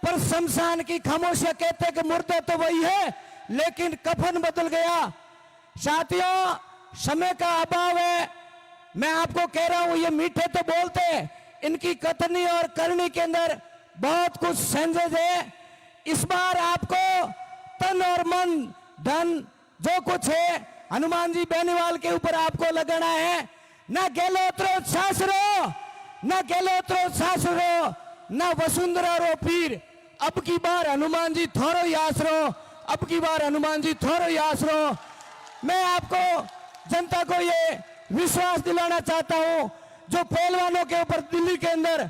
पर शमशान की खामोशियां कहते कि मुर्दा तो वही है, लेकिन कफन बदल गया। साथियों, समय का अभाव है। मैं आपको कह रहा हूं, ये मीठे तो बोलते, इनकी कथनी और करनी के अंदर बहुत कुछ सेंसेस है। इस बार आपको तन और मन धन जो कुछ है हनुमान जी बेनीवाल के ऊपर आपको लगाना है। न गेलोत्रो सासरो, न गेलोत्रो सासरो, न वसुंधरा रो पीर। अब की बार हनुमान जी थोरो ही आसरो, अब की बार हनुमान जी थोरो ही आसरो। मैं आपको जनता को ये विश्वास दिलाना चाहता हूं, जो पहलवानों के ऊपर दिल्ली के अंदर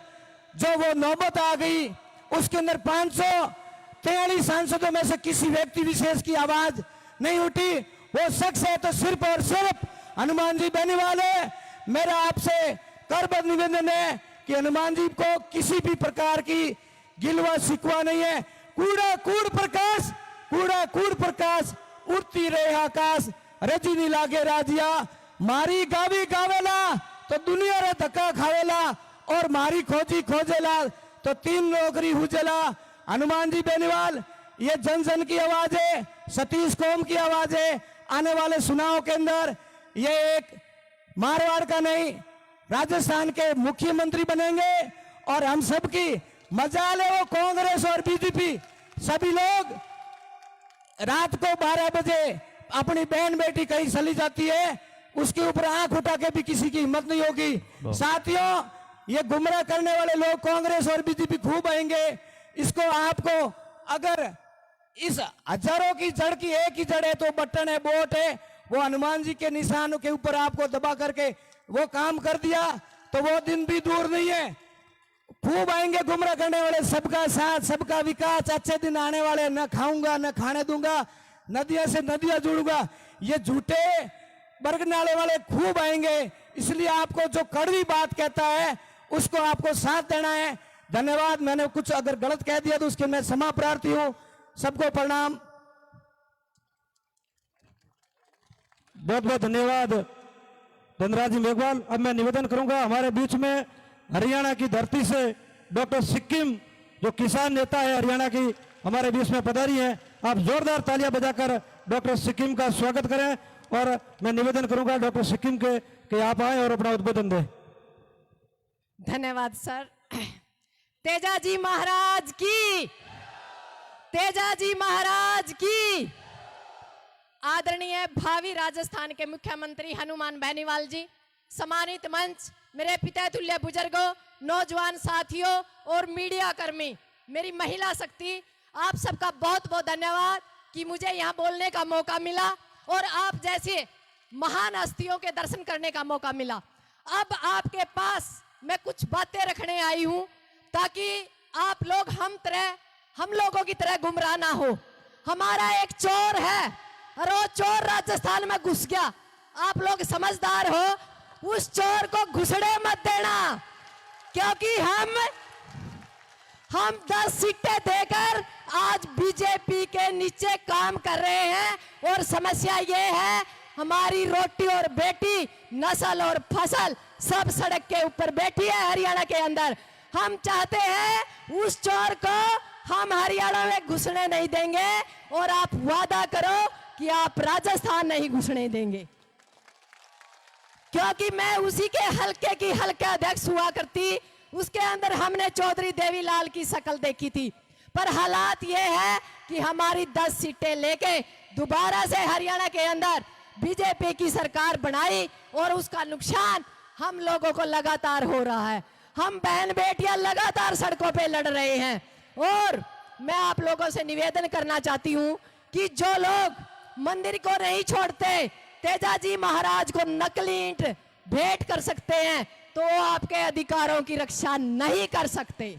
जो वो नौबत आ गई, उसके अंदर 543 सांसदों में से किसी व्यक्ति विशेष की आवाज नहीं उठी। वो शख्स है तो सिर्फ और सिर्फ हनुमान जी बेनीवाल है। मेरा आपसे करबद्ध निवेदन है कि हनुमान जी को किसी भी प्रकार की गिलवा शिकवा नहीं है। कूड़ा कूड़ प्रकाश, कूड़ा कूड़ प्रकाश, उड़ती रहे आकाश, रजनी लागे राजिया। मारी गावी गावेला तो दुनिया रे धक्का खावेला, और मारी खोजी खोजेला तो 3 नौकरी हुजेला। हनुमान जी बेनीवाल ये जन जन की आवाज है, सतीश कौम की आवाज है। आने वाले चुनाव के अंदर ये एक मारवाड़ का नहीं, राजस्थान के मुख्यमंत्री बनेंगे। और हम सबकी मजाल है, वो कांग्रेस और बीजेपी सभी लोग रात को 12 बजे अपनी बहन बेटी कहीं चली जाती है, उसके ऊपर आंख उठा के भी किसी की हिम्मत नहीं होगी। साथियों, ये गुमराह करने वाले लोग कांग्रेस और बीजेपी खूब आएंगे। इसको आपको अगर इस हजारों की जड़ की एक ही जड़ है तो बटन है, वोट है, वो हनुमान जी के निशानों के ऊपर आपको दबा करके वो काम कर दिया तो वो दिन भी दूर नहीं है। खूब आएंगे गुमराह करने वाले, सबका साथ सबका विकास, अच्छे दिन आने वाले, न खाऊंगा न खाने दूंगा, नदियां से नदियां जोड़ूंगा, ये झूठे बरगनाले वाले खूब आएंगे। इसलिए आपको जो कड़वी बात कहता है उसको आपको साथ देना है। धन्यवाद। मैंने कुछ अगर गलत कह दिया तो उसके मैं क्षमा प्रार्थी हूं। सबको प्रणाम। बहुत बहुत धन्यवाद धनराज जी मेघवाल। अब मैं निवेदन करूंगा, हमारे बीच में हरियाणा की धरती से डॉक्टर सिक्किम जो किसान नेता है हरियाणा की, हमारे बीच में पधारी हैं। आप जोरदार तालियां बजाकर डॉक्टर सिक्किम का स्वागत करें। और मैं निवेदन करूंगा डॉक्टर सिक्किम के कि आप आए और अपना उद्बोधन दें। धन्यवाद सर। तेजाजी महाराज की, तेजाजी महाराज की। आदरणीय भावी राजस्थान के मुख्यमंत्री हनुमान बेनीवाल जी, सम्मानित मंच, मेरे पिता तुल्य बुजुर्गों, नौजवान साथियों और मीडिया कर्मी, मेरी महिला शक्ति, आप सबका बहुत बहुत धन्यवाद कि मुझे यहाँ बोलने का मौका मिला और आप जैसे महान हस्तियों के दर्शन करने का मौका मिला। अब आपके पास मैं कुछ बातें रखने आई हूँ ताकि आप लोग हम लोगों की तरह गुमराह ना हो। हमारा एक चोर है और वो चोर राजस्थान में घुस गया। आप लोग समझदार हो, उस चोर को घुसड़े मत देना, क्योंकि हम 10 सीटें देकर आज बीजेपी के नीचे काम कर रहे हैं। और समस्या ये है, हमारी रोटी और बेटी, नस्ल और फसल सब सड़क के ऊपर बैठी है हरियाणा के अंदर। हम चाहते हैं उस चोर को हम हरियाणा में घुसने नहीं देंगे, और आप वादा करो कि आप राजस्थान नहीं घुसने देंगे, क्योंकि मैं उसी के हल्के की हल्का अध्यक्ष हुआ करती। उसके अंदर हमने चौधरी देवीलाल की शक्ल देखी थी, पर हालात ये है कि हमारी 10 सीटें लेके दोबारा से हरियाणा के अंदर बीजेपी की सरकार बनाई और उसका नुकसान हम लोगों को लगातार हो रहा है। हम बहन बेटियां लगातार सड़कों पे लड़ रहे हैं। और मैं आप लोगों से निवेदन करना चाहती हूं कि जो लोग मंदिर को नहीं छोड़ते, तेजाजी महाराज को नकली ईंट भेंट कर सकते हैं, तो वो आपके अधिकारों की रक्षा नहीं कर सकते।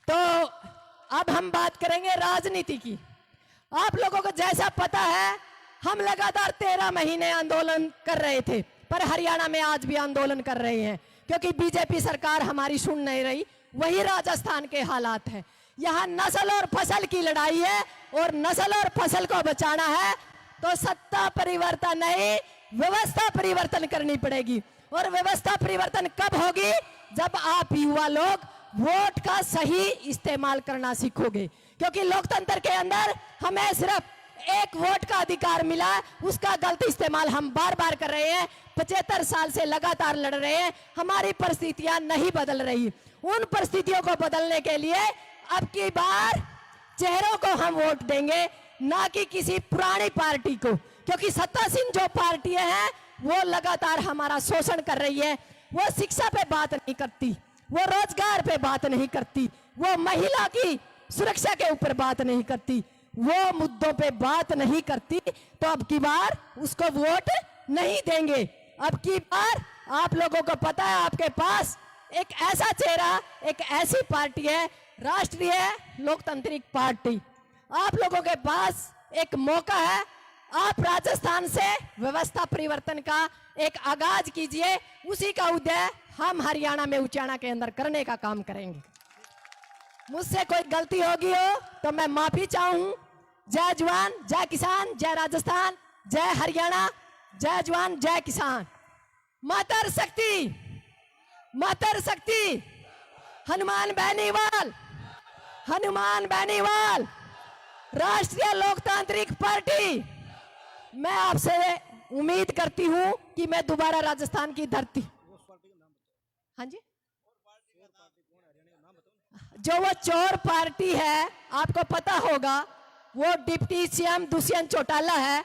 तो अब हम बात करेंगे राजनीति की। आप लोगों को जैसा पता है, हम लगातार 13 महीने आंदोलन कर रहे थे, पर हरियाणा में आज भी आंदोलन कर रहे हैं, क्योंकि बीजेपी सरकार हमारी सुन नहीं रही। वही राजस्थान के हालात है। यहाँ नस्ल और फसल की लड़ाई है, और नस्ल और फसल को बचाना है तो सत्ता परिवर्तन नहीं, व्यवस्था परिवर्तन करनी पड़ेगी। और व्यवस्था परिवर्तन कब होगी? जब आप युवा लोग वोट का सही इस्तेमाल करना सीखोगे, क्योंकि लोकतंत्र के अंदर हमें सिर्फ एक वोट का अधिकार मिला, उसका गलत इस्तेमाल हम बार बार कर रहे हैं। 75 साल से लगातार लड़ रहे हैं, हमारी परिस्थितियां नहीं बदल रही। उन परिस्थितियों को बदलने के लिए अब की बार चेहरों को हम वोट देंगे, ना कि किसी पुरानी पार्टी को, क्योंकि सत्तासीन जो पार्टियां हैं वो लगातार हमारा शोषण कर रही है। वो शिक्षा पे बात नहीं करती, वो रोजगार पे बात नहीं करती, वो महिला की सुरक्षा के ऊपर बात नहीं करती, वो मुद्दों पे बात नहीं करती। तो अब की बार उसको वोट नहीं देंगे। अब की बार आप लोगों को पता है, आपके पास एक ऐसा चेहरा, एक ऐसी पार्टी है, राष्ट्रीय लोकतांत्रिक पार्टी। आप लोगों के पास एक मौका है, आप राजस्थान से व्यवस्था परिवर्तन का एक आगाज कीजिए। उसी का उदय हम हरियाणा में उचाना के अंदर करने का काम करेंगे। मुझसे कोई गलती होगी हो तो मैं माफी चाहूं। जय जवान जय किसान, जय राजस्थान, जय हरियाणा, जय जवान जय किसान। मातर शक्ति, मातर शक्ति, हनुमान बेनीवाल, हनुमान बेनीवाल, राष्ट्रीय लोकतांत्रिक पार्टी। मैं आपसे उम्मीद करती हूं कि मैं दोबारा राजस्थान की धरती, हाँ जी, जो वो चोर पार्टी है आपको पता होगा, वो डिप्टी सीएम दुष्यंत चौटाला है।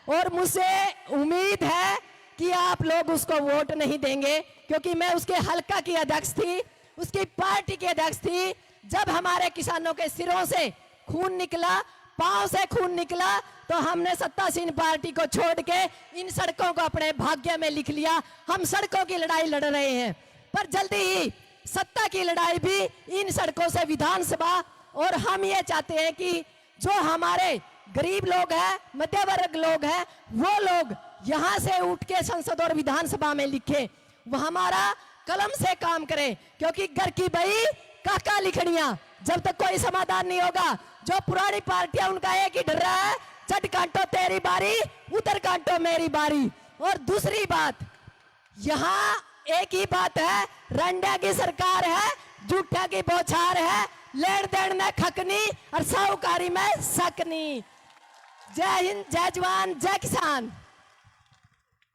और मुझसे उम्मीद है कि आप लोग उसको वोट नहीं देंगे, क्योंकि मैं उसके हलका की अध्यक्ष थी, उसकी पार्टी की अध्यक्ष थी। जब हमारे किसानों के सिरों से खून निकला, पांव से खून निकला, तो हमने सत्तासीन पार्टी को छोड़ के इन सड़कों को अपने भाग्य में लिख लिया। हम सड़कों की लड़ाई लड़ रहे हैं, पर जल्दी ही सत्ता की लड़ाई भी इन सड़कों से विधानसभा। और हम ये चाहते हैं कि जो हमारे गरीब लोग हैं, मध्य वर्ग लोग हैं, वो लोग यहां से उठ के संसद और विधानसभा में लिखे, वो हमारा कलम से काम करें। क्योंकि घर की बही काका लिखनिया, जब तक कोई समाधान नहीं होगा, जो पुरानी पार्टियां उनका एक ही डर रहा है, चट कांटो तेरी बारी, उतर कांटो मेरी बारी। और दूसरी बात, यहाँ एक ही बात है, रंडा की सरकार है, जूठा की बौछार है, लेन देन में खकनी और साहूकारी में सकनी। जय हिंद, जय जवान, जय किसान।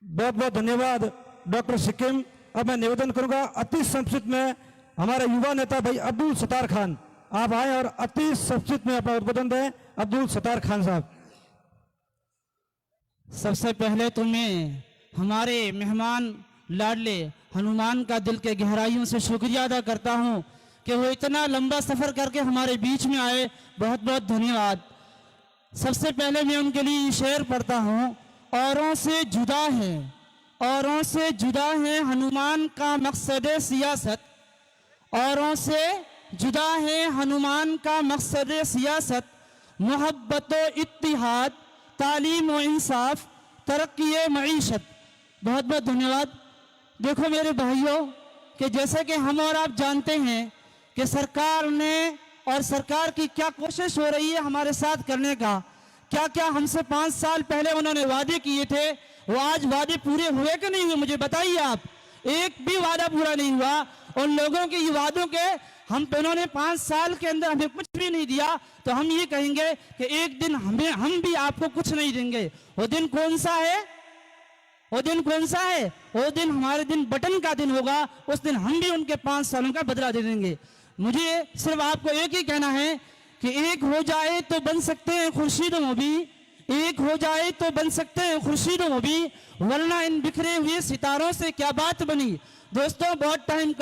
बहुत बहुत धन्यवाद डॉक्टर सिक्किम। अब मैं निवेदन करूंगा अति संक्षिप्त में हमारे युवा नेता भाई अब्दुल सत्तार खान, आप आए और अति संक्षिप्त में अपना उद्बोधन दें। अब्दुल सत्तार खान साहब। सबसे पहले तो मैं हमारे मेहमान लाडले हनुमान का दिल के गहराइयों से शुक्रिया अदा करता हूं कि वो इतना लंबा सफर करके हमारे बीच में आए। बहुत बहुत धन्यवाद। सबसे पहले मैं उनके लिए शेर पढ़ता हूं। औरों से जुदा है, औरों से जुदा है हनुमान का मकसद सियासत, औरों से जुदा है हनुमान का मकसद सियासत, मोहब्बत व इत्तिहाद, तालीम व इंसाफ, तरक्की मईशत। बहुत बहुत धन्यवाद। देखो मेरे भाइयों कि जैसे कि हम और आप जानते हैं कि सरकार ने और सरकार की क्या कोशिश हो रही है हमारे साथ करने का, क्या क्या हमसे 5 साल पहले उन्होंने वादे किए थे, वो आज वादे पूरे हुए कि नहीं हुए, मुझे बताइए आप। एक भी वादा पूरा नहीं हुआ। उन लोगों के ये वादों के हम उन्होंने 5 साल के अंदर हमें कुछ भी नहीं दिया, तो हम ये कहेंगे कि एक दिन हम भी आपको कुछ नहीं देंगे। वो दिन कौन सा है? वो दिन कौन सा है? वो दिन हमारे दिन बटन का दिन होगा। उस दिन हम भी उनके 5 सालों का बदला दे देंगे। मुझे सिर्फ आपको एक ही कहना है कि एक हो जाए तो बन सकते हैं खुर्शीद मोबी, एक हो जाए तो बन सकते हैं खुर्शीद मोबी, वरना इन बिखरे हुए सितारों से क्या बात बनी। दोस्तों बहुत टाइम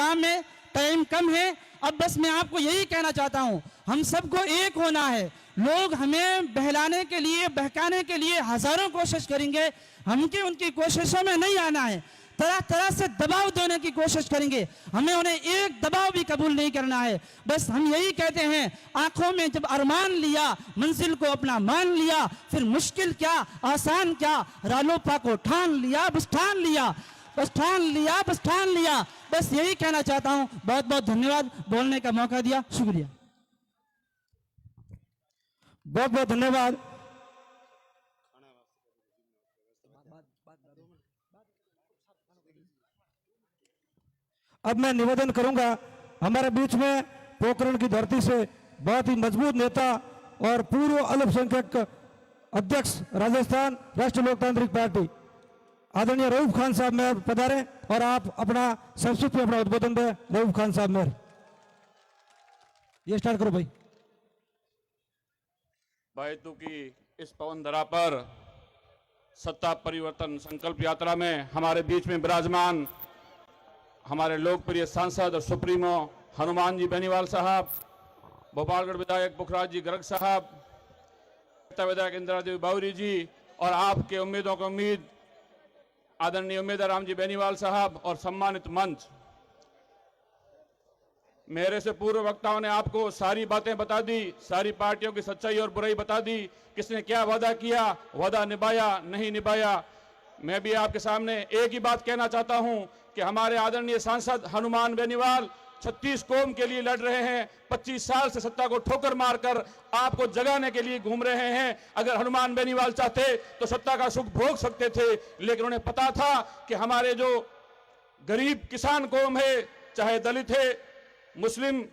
कम है। अब बस मैं आपको यही कहना चाहता हूं, हम सबको एक होना है। लोग हमें बहलाने के लिए, बहकाने के लिए हजारों कोशिश करेंगे, हमके उनकी कोशिशों में नहीं आना है। तरह तरह से दबाव देने की कोशिश करेंगे, हमें उन्हें एक दबाव भी कबूल नहीं करना है। बस हम यही कहते हैं, आंखों में जब अरमान लिया, मंजिल को अपना मान लिया, फिर मुश्किल क्या आसान क्या, रालोपा को ठान लिया, बस ठान लिया, बस ठान लिया, बस ठान लिया। बस यही कहना चाहता हूं। बहुत बहुत धन्यवाद बोलने का मौका दिया, शुक्रिया। बहुत बहुत धन्यवाद। अब मैं निवेदन करूंगा हमारे बीच में पोखरण की धरती से बहुत ही मजबूत नेता और पूर्व अल्पसंख्यक अध्यक्ष राजस्थान राष्ट्रीय लोकतांत्रिक पार्टी आदरणीय रऊफ खान साहब मेयर पधारे और आप अपना संस्कृत में अपना उद्बोधन दें। रऊफ खान साहब मेयर, ये स्टार्ट करो भाई। बैतू की इस पवन धरा पर सत्ता परिवर्तन संकल्प यात्रा में हमारे बीच में विराजमान हमारे लोकप्रिय सांसद और सुप्रीमो हनुमान जी बेनीवाल साहब, भोपालगढ़ विधायक पुखराज जी गर्ग साहब, विधायक इंदिरा देवी बावरी जी और आपके उम्मीदों को उम्मीद आदरणीय उम्मीदवार राम जी बेनीवाल साहब और सम्मानित मंच, मेरे से पूर्व वक्ताओं ने आपको सारी बातें बता दी, सारी पार्टियों की सच्चाई और बुराई बता दी, किसने क्या वादा किया, वादा निभाया नहीं निभाया। मैं भी आपके सामने एक ही बात कहना चाहता हूं कि हमारे आदरणीय सांसद हनुमान बेनीवाल 36 कौम के लिए लड़ रहे हैं, 25 साल से सत्ता को ठोकर मारकर आपको जगाने के लिए घूम रहे हैं। अगर हनुमान बेनीवाल चाहते तो सत्ता का सुख भोग सकते थे, लेकिन उन्हें पता था कि हमारे जो गरीब किसान कौम है, चाहे दलित है, मुस्लिम,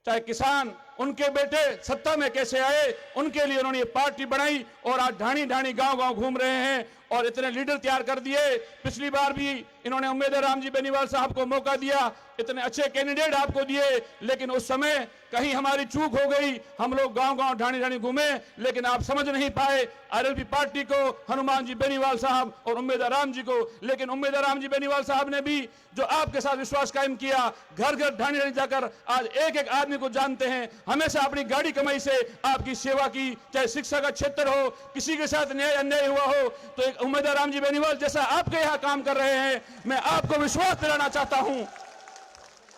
चाहे किसान, उनके बेटे सत्ता में कैसे आए, उनके लिए उन्होंने ये पार्टी बनाई और आज ढाणी ढाणी गांव गांव घूम रहे हैं और इतने लीडर तैयार कर दिए। पिछली बार भी इन्होंने उम्मीदवार राम जी बेनीवाल साहब को मौका दिया, इतने अच्छे कैंडिडेट आपको दिए, लेकिन उस समय कहीं हमारी चूक हो गई, हम लोग गांव गांव ढाणी ढाणी घूमे, लेकिन आप समझ नहीं पाए आरएलपी पार्टी को, हनुमान जी बेनीवाल साहब और उम्मीदवार राम जी को। लेकिन उम्मीदवार राम जी बेनीवाल साहब ने भी जो आपके साथ विश्वास कायम किया, घर घर ढाणी ढाणी जाकर आज एक एक आदमी को जानते हैं, हमेशा अपनी गाड़ी कमाई से आपकी सेवा की, चाहे शिक्षा का क्षेत्र हो, किसी के साथ न्याय अन्याय हुआ हो, तो एक उम्मीदवार राम जी बेनीवाल जैसा आपके यहां काम कर रहे हैं। मैं आपको विश्वास दिलाना चाहता हूं,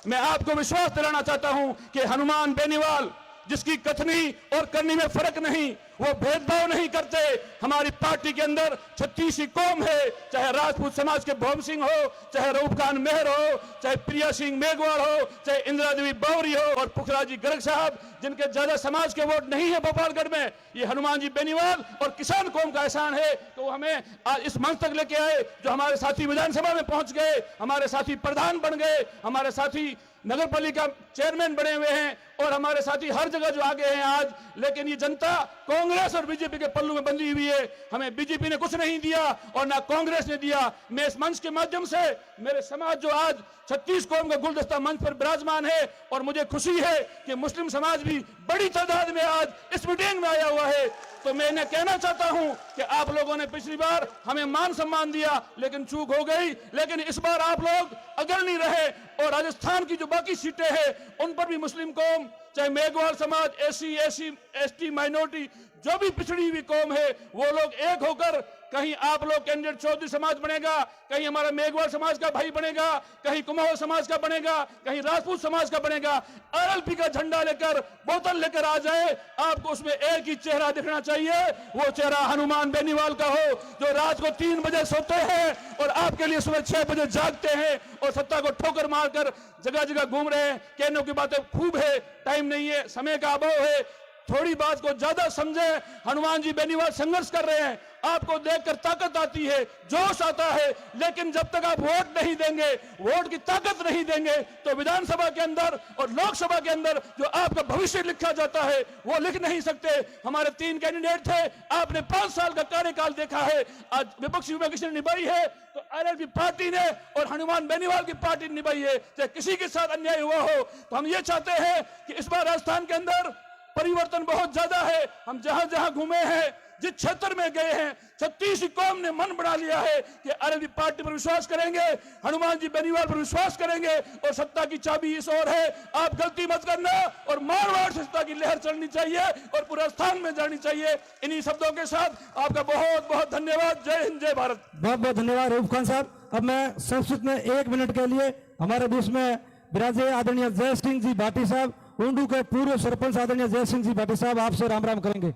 मैं आपको विश्वास दिलाना चाहता हूं कि हनुमान बेनीवाल जिसकी कथनी और करनी में फर्क नहीं, वो भेदभाव नहीं करते। हमारी पार्टी के अंदर 36 ही कौम है, चाहे राजपूत समाज के भोम सिंह हो, चाहे रऊफ खान मेहर हो, चाहे प्रिया सिंह मेघवाल हो, चाहे इंदिरा देवी बावरी हो और पुखराज जी गर्ग साहब, जिनके ज्यादा समाज के वोट नहीं है भोपालगढ़ में। ये हनुमान जी बेनीवाल और किसान कौम का एहसान है तो हमें आज इस मंच तक लेके आए, जो हमारे साथी विधानसभा में पहुंच गए, हमारे साथी प्रधान बन गए, हमारे साथी नगर पालिका चेयरमैन बने हुए हैं और हमारे साथी हर जगह जो आगे हैं आज। लेकिन ये जनता कांग्रेस और बीजेपी के पल्लू में बंधी हुई है, हमें बीजेपी ने कुछ नहीं दिया और ना कांग्रेस ने दिया। मैं इस मंच के माध्यम से मेरे समाज जो आज 36 कौम का गुलदस्ता मंच पर विराजमान है, और मुझे खुशी है कि मुस्लिम समाज भी बड़ी तादाद में आज इस मीटिंग में आया हुआ है, तो मैं इन्हें कहना चाहता हूं कि आप लोगों ने पिछली बार हमें मान सम्मान दिया, लेकिन चूक हो गई। लेकिन इस बार आप लोग अग्रणी रहे और राजस्थान की जो बाकी सीटें हैं उन पर भी मुस्लिम कौम, चाहे मेघवाल समाज, एसटी माइनॉरिटी, जो भी पिछड़ी हुई कौम है, वो लोग एक होकर, कहीं आप लोग कैंडिडेट चौधरी समाज बनेगा, कहीं हमारा मेघवाल समाज का भाई बनेगा, कहीं कुमाऊं समाज का बनेगा, कहीं राजपूत समाज का बनेगा, आरएलपी का झंडा लेकर, बोतल लेकर आ जाए, आपको उसमें एक ही चेहरा दिखना चाहिए, वो चेहरा हनुमान बेनीवाल का हो, जो रात को 3 बजे सोते हैं और आपके लिए सुबह 6 बजे जागते हैं और सत्ता को ठोकर मारकर जगह जगह घूम रहे हैं। कहने की बातें खूब है, टाइम नहीं है, समय का अभाव है, थोड़ी बात को ज्यादा समझे। हनुमान जी बेनीवाल संघर्ष कर रहे हैं, आपको देखकर ताकत आती है, जोश आता है, लेकिन जब तक आप वोट नहीं देंगे, वोट की ताकत नहीं देंगे, तो विधानसभा के अंदर और लोकसभा के अंदर जो आपका भविष्य लिखा जाता है वो लिख नहीं सकते। हमारे 3 कैंडिडेट थे, आपने 5 साल का कार्यकाल देखा है, आज विपक्षी भूमिका किसने निभाई है, तो आरएलपी पार्टी ने और हनुमान बेनीवाल की पार्टी ने निभाई है। चाहे किसी के साथ अन्याय हुआ हो, तो हम ये चाहते हैं कि इस बार राजस्थान के अंदर परिवर्तन बहुत ज्यादा है। हम जहां जहां घूमे हैं, जिस क्षेत्र में गए हैं, 36 कौम ने मन बना लिया है कि आरएलपी पार्टी पर विश्वास करेंगे, हनुमान जी बेनीवाल पर विश्वास करेंगे और सत्ता की चाबी इस ओर है। आप गलती मत करना और मारवाड़ से सत्ता की लहर चलनी चाहिए और पूरा स्थान में जानी चाहिए। इन्हीं शब्दों के साथ आपका बहुत बहुत धन्यवाद। जय हिंद, जय भारत। बहुत बहुत धन्यवाद रऊफ खान साहब। अब मैं संस्कृत में 1 मिनट के लिए हमारे बीच में विराजे आदरणीय जय सिंह जी भाटी साहब, ऊंडू के पूर्व सरपंच आदरणीय जय सिंह जी भाटी साहब आपसे राम राम करेंगे।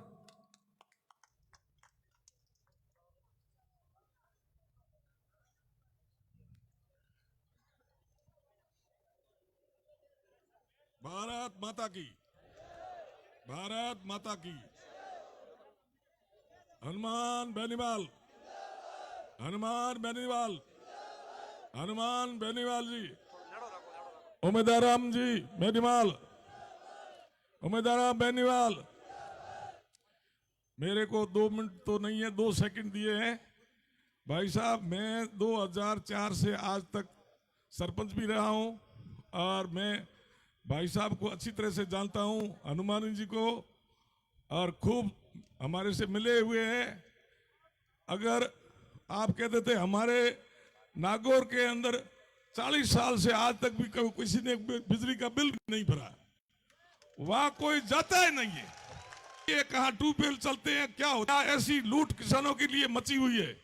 भारत माता की, भारत माता की। हनुमान बेनीवाल, हनुमान बेनीवाल, हनुमान बेनीवाल जी, उमेदवार राम जी बेनीवाल, उमेदवार राम बेनीवाल। मेरे को 2 मिनट तो नहीं है, 2 सेकंड दिए हैं। भाई साहब, मैं 2004 से आज तक सरपंच भी रहा हूं और मैं भाई साहब को अच्छी तरह से जानता हूं, हनुमान जी को, और खूब हमारे से मिले हुए हैं। अगर आप कहते थे हमारे नागौर के अंदर 40 साल से आज तक भी किसी ने बिजली का बिल नहीं भरा, वहां कोई जाता ही नहीं है। ये कहां ट्यूबवेल चलते हैं, क्या होता है? ऐसी लूट किसानों के लिए मची हुई है।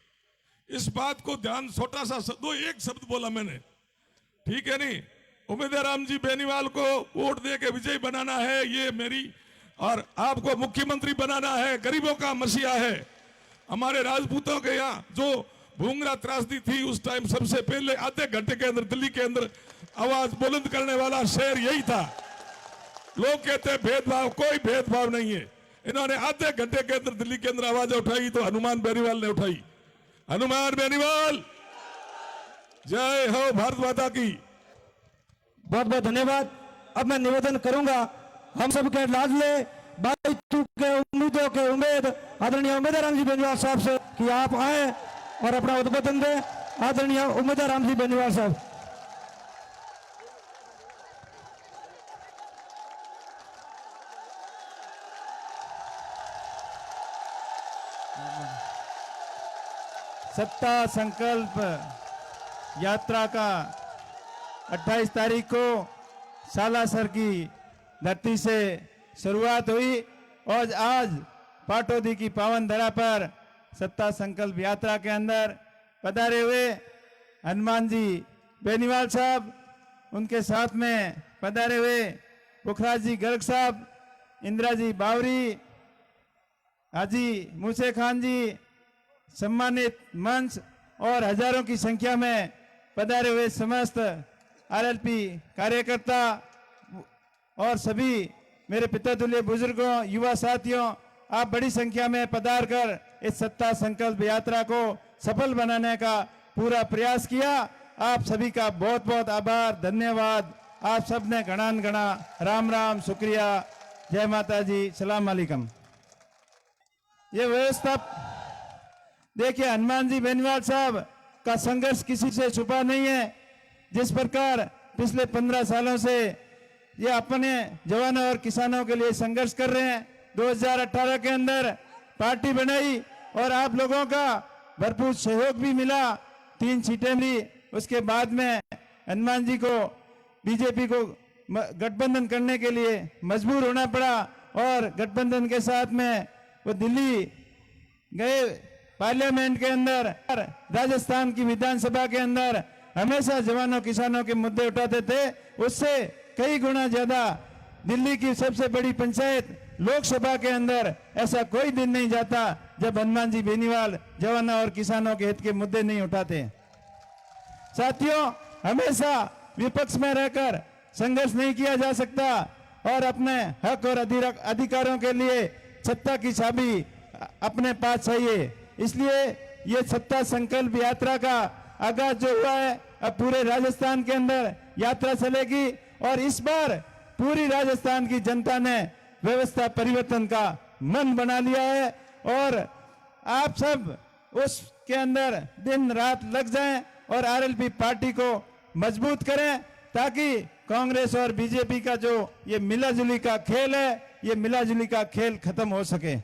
इस बात को ध्यान, छोटा सा एक शब्द बोला मैंने, ठीक है नहीं? उमेदवार राम जी बेनीवाल को वोट दे के विजयी बनाना है, ये मेरी, और आपको मुख्यमंत्री बनाना है, गरीबों का मसीहा है। हमारे राजपूतों के यहाँ जो भूंगरा त्रासदी थी, उस टाइम सबसे पहले आधे घंटे के अंदर दिल्ली के अंदर आवाज बुलंद करने वाला शहर यही था। लोग कहते हैं भेदभाव, कोई भेदभाव नहीं है। इन्होंने आधे घंटे के अंदर दिल्ली के अंदर आवाज उठाई तो हनुमान बेनीवाल ने उठाई। हनुमान बेनीवाल, जय हो भारत माता की। बहुत बहुत धन्यवाद। अब मैं निवेदन करूंगा हम सबके लाडले बाईतू के उम्मीदों के उम्मीद आदरणीय उमेदवार राम जी बेनीवाल साहब से कि आप आए और अपना उद्बोधन दें। आदरणीय उमेदवार राम जी बेनीवाल साहब। सत्ता संकल्प यात्रा का 28 तारीख को सालासर की धरती से शुरुआत हुई और आज पाटौदी की पावन धरा पर सत्ता संकल्प यात्रा के अंदर पधारे हुए हनुमान जी बेनीवाल साहब, उनके साथ में पधारे हुए पुखराज जी गर्ग साहब, इंदिरा जी बावरी, हाजी मूसे खान जी, सम्मानित मंच और हजारों की संख्या में पधारे हुए समस्त आरएलपी कार्यकर्ता और सभी मेरे पितृतुल्य बुजुर्गों, युवा साथियों, आप बड़ी संख्या में पधार कर इस सत्ता संकल्प यात्रा को सफल बनाने का पूरा प्रयास किया। आप सभी का बहुत बहुत आभार, धन्यवाद। आप सबने गणान गणा, राम राम, शुक्रिया, जय माता जी, सलाम अलैकुम। ये व्यवस्था देखिए, हनुमान जी बेनीवाल साहब का संघर्ष किसी से छुपा नहीं है। जिस प्रकार पिछले 15 सालों से ये अपने जवानों और किसानों के लिए संघर्ष कर रहे हैं, 2018 के अंदर पार्टी बनाई और आप लोगों का भरपूर सहयोग भी मिला, 3 सीटें मिली। उसके बाद में हनुमान जी को बीजेपी को गठबंधन करने के लिए मजबूर होना पड़ा और गठबंधन के साथ में वो दिल्ली गए। पार्लियामेंट के अंदर, राजस्थान की विधानसभा के अंदर हमेशा जवानों किसानों के मुद्दे उठाते थे। उससे कई गुना ज्यादा दिल्ली की सबसे बड़ी पंचायत लोकसभा के अंदर ऐसा कोई दिन नहीं जाता जब हनुमान जी बेनीवाल जवानों और किसानों के हित के मुद्दे नहीं उठाते। साथियों, हमेशा विपक्ष में रहकर संघर्ष नहीं किया जा सकता और अपने हक और अधिकारों के लिए सत्ता की चाबी अपने पास चाहिए। इसलिए ये सत्ता संकल्प यात्रा का आगाज जो हुआ है, अब पूरे राजस्थान के अंदर यात्रा चलेगी और इस बार पूरी राजस्थान की जनता ने व्यवस्था परिवर्तन का मन बना लिया है और आप सब उसके अंदर दिन रात लग जाएं और आरएलपी पार्टी को मजबूत करें ताकि कांग्रेस और बीजेपी का जो ये मिलाजुली का खेल है, ये मिलाजुली का खेल खत्म हो सके।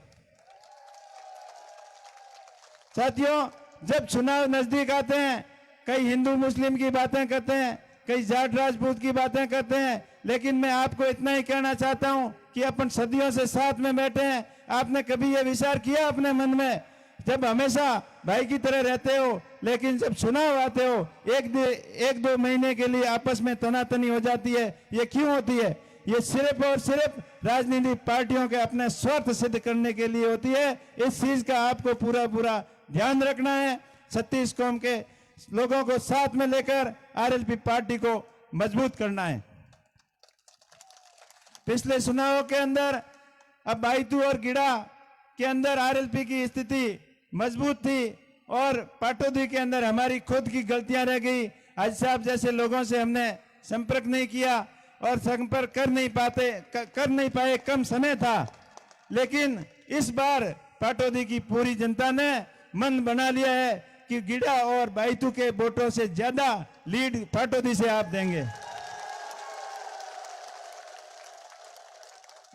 साथियों, जब चुनाव नजदीक आते हैं, कई हिंदू मुस्लिम की बातें करते हैं, कई जाट राजपूत की बातें करते हैं, लेकिन मैं आपको इतना ही कहना चाहता हूं कि अपन सदियों से साथ में बैठे हैं। आपने कभी ये विचार किया अपने मन में, जब हमेशा भाई की तरह रहते हो, लेकिन जब चुनाव आते हो एक दो महीने के लिए आपस में तनातनी हो जाती है, ये क्यों होती है? ये सिर्फ और सिर्फ राजनीतिक पार्टियों के अपने स्वार्थ सिद्ध करने के लिए होती है। इस चीज का आपको पूरा ध्यान रखना है। 36 कौम के लोगों को साथ में लेकर आरएलपी पार्टी को मजबूत करना है। पिछले चुनावों के अंदर अब बाईतू और गिड़ा के अंदर आरएलपी की स्थिति मजबूत थी और पाटौदी के अंदर हमारी खुद की गलतियां रह गई। आज साहब जैसे लोगों से हमने संपर्क नहीं किया और संपर्क कर नहीं पाए, कम समय था। लेकिन इस बार पाटौदी की पूरी जनता ने मन बना लिया है कि गिडा और बायतू के वोटों से ज्यादा लीड पाटौदी से आप देंगे।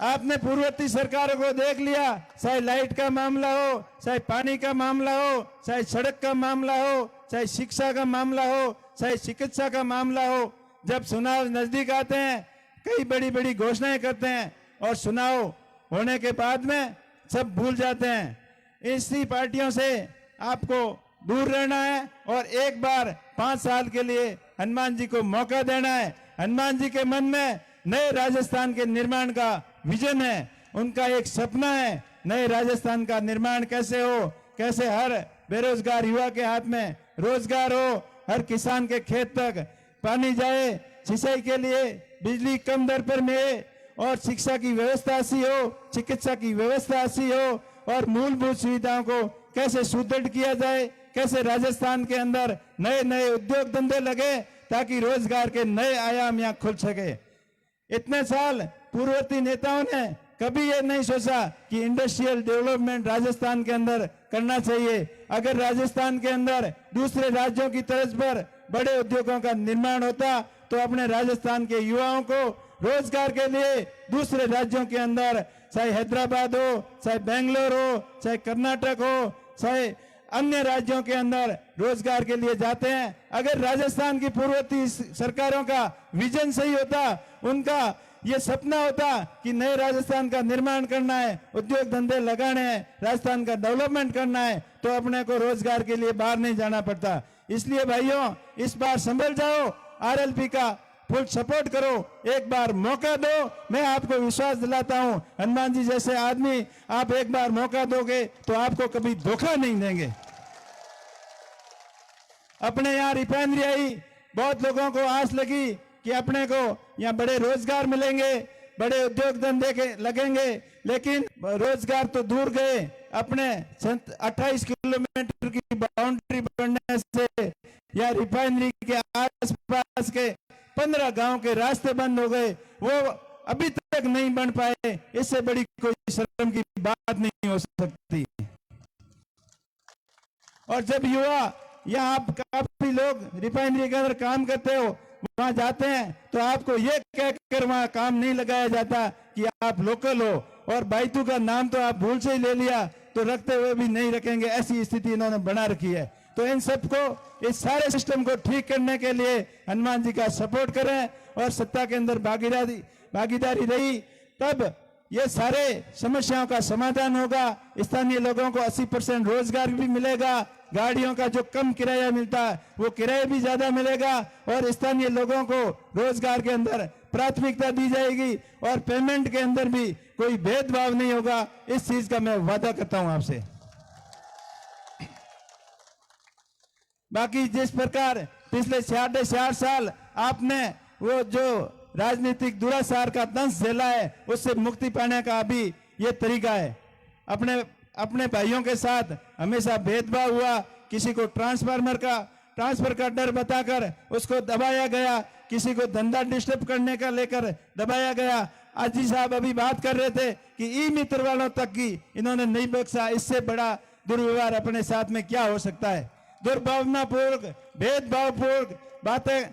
आपने पूर्ववर्ती सरकारों को देख लिया, चाहे लाइट का मामला हो, चाहे पानी का मामला हो, चाहे सड़क का मामला हो, चाहे शिक्षा का मामला हो, चाहे चिकित्सा का मामला हो, जब चुनाव नजदीक आते हैं कई बड़ी बड़ी घोषणाएं करते हैं और चुनाव होने के बाद में सब भूल जाते हैं। इसी पार्टियों से आपको दूर रहना है और एक बार 5 साल के लिए हनुमान जी को मौका देना है। हनुमान जी के मन में नए राजस्थान के निर्माण का विजन है, उनका एक सपना है नए राजस्थान का निर्माण कैसे हो, कैसे हर बेरोजगार युवा के हाथ में रोजगार हो, हर किसान के खेत तक पानी जाए, सिंचाई के लिए बिजली कम दर पर मिले और शिक्षा की व्यवस्था ऐसी हो, चिकित्सा की व्यवस्था ऐसी हो और मूलभूत सुविधाओं को कैसे सुदृढ़ किया जाए, कैसे राजस्थान के अंदर नए नए उद्योग धंधे लगे ताकि रोजगार के नए आयाम यहाँ खुल सके। इतने साल पूर्ववर्ती नेताओं ने कभी ये नहीं सोचा कि इंडस्ट्रियल डेवलपमेंट राजस्थान के अंदर करना चाहिए। अगर राजस्थान के अंदर दूसरे राज्यों की तर्ज पर बड़े उद्योगों का निर्माण होता तो अपने राजस्थान के युवाओं को रोजगार के लिए दूसरे राज्यों के अंदर, चाहे हैदराबाद हो, चाहे बेंगलोर हो, चाहे कर्नाटक हो, चाहे अन्य राज्यों के अंदर रोजगार के लिए जाते हैं। अगर राजस्थान की पूर्ववर्ती सरकारों का विजन सही होता, उनका ये सपना होता कि नए राजस्थान का निर्माण करना है, उद्योग धंधे लगाने हैं, राजस्थान का डेवलपमेंट करना है, तो अपने को रोजगार के लिए बाहर नहीं जाना पड़ता। इसलिए भाइयों, इस बार संभल जाओ, आरएलपी का फुल सपोर्ट करो, एक बार मौका दो। मैं आपको विश्वास दिलाता हूं, हनुमान जी जैसे आदमी, आप एक बार मौका दोगे तो आपको कभी धोखा नहीं देंगे। अपने यहाँ रिफाइनरी आई, बहुत लोगों को आस लगी कि अपने को यहाँ बड़े रोजगार मिलेंगे, बड़े उद्योग धंधे के लगेंगे, लेकिन रोजगार तो दूर गए। अपने 28 किलोमीटर की बाउंड्री बनने से या रिफाइनरी के आसपास के 15 गांव के रास्ते बंद हो गए, वो अभी तक नहीं बन पाए। इससे बड़ी कोई शर्म की बात नहीं हो सकती। और जब युवा यहाँ आप काफी लोग रिफाइनरी के अंदर काम करते हो, वहां जाते हैं तो आपको ये कहकर वहां काम नहीं लगाया जाता कि आप लोकल हो, और बायतू का नाम तो आप भूल से ही ले लिया तो रखते हुए भी नहीं रखेंगे, ऐसी स्थिति इन्होंने बना रखी है। तो इन सबको, इस सारे सिस्टम को ठीक करने के लिए हनुमान जी का सपोर्ट करें और सत्ता के अंदर भागीदारी रही, तब ये सारे समस्याओं का समाधान होगा। स्थानीय लोगों को 80% रोजगार भी मिलेगा, गाड़ियों का जो कम किराया मिलता है वो किराया भी ज्यादा मिलेगा, और स्थानीय लोगों को रोजगार के अंदर प्राथमिकता दी जाएगी और पेमेंट के अंदर भी कोई भेदभाव नहीं होगा। इस चीज का मैं वादा करता हूं आपसे। बाकी जिस प्रकार पिछले 4.5 साल आपने वो जो राजनीतिक दुराचार का दंश झेला है, उससे मुक्ति पाने का अभी ये तरीका है। अपने भाइयों के साथ हमेशा भेदभाव हुआ, किसी को ट्रांसफर का डर बताकर उसको दबाया गया, किसी को धंधा डिस्टर्ब करने का लेकर दबाया गया। आज जी साहब अभी बात कर रहे थे कि ई मित्र वालों तक की इन्होंने नहीं बख्शा। इससे बड़ा दुर्व्यवहार अपने साथ में क्या हो सकता है? दुर्भावनापूर्वक, भेदभावपूर्वक बातें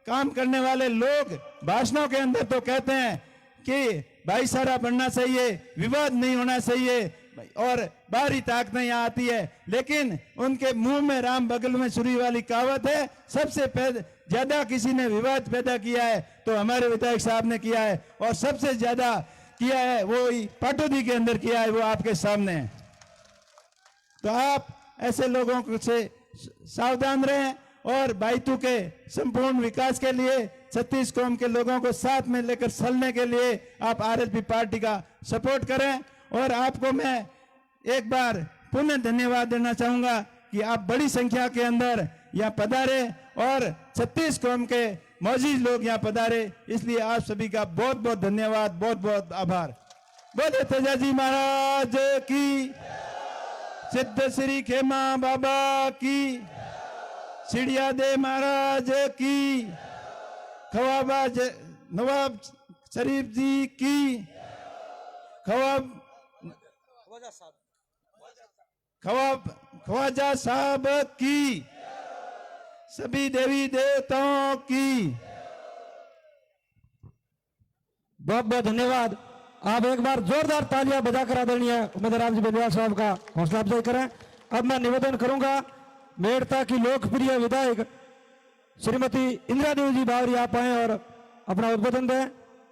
काम करने वाले लोग भाषणों के अंदर तो कहते हैं कि भाईचारा बढ़ना चाहिए, विवाद नहीं होना चाहिए और बाहरी ताकतें यहाँ आती है, लेकिन उनके मुंह में राम बगल में छुरी वाली कहावत है। सबसे ज्यादा किसी ने विवाद पैदा किया है तो हमारे विधायक साहब ने किया है, और सबसे ज्यादा किया है वो पाटौदी के अंदर किया है, वो आपके सामने है। तो आप ऐसे लोगों से सावधान रहें और बायतू के संपूर्ण विकास के लिए, 36 कौम के लोगों को साथ में लेकर चलने के लिए आप आरएलपी पार्टी का सपोर्ट करें। और आपको मैं एक बार पुनः धन्यवाद देना चाहूंगा कि आप बड़ी संख्या के अंदर यहाँ पधारे और 36 कौम के मौजूद लोग यहाँ पधारे, इसलिए आप सभी का बहुत बहुत धन्यवाद, बहुत बहुत आभार। बोले तेजाजी महाराज की, सिद्ध श्री खेमा बाबा की, सिड़िया दे महाराज की, नवाब शरीफ जी की, ख्वाजा साहब की, सभी देवी देवताओं की। बहुत बहुत धन्यवाद। आप एक बार जोरदार तालियां बजाकर आदरणीय उम्मीदवार रामजी बेनीवाल साहब का हौसला अफजाई करें। अब मैं निवेदन करूंगा मेड़ता की लोकप्रिय विधायक श्रीमती इंदिरा देवी जी बावरी आप आए और अपना उद्बोधन दें।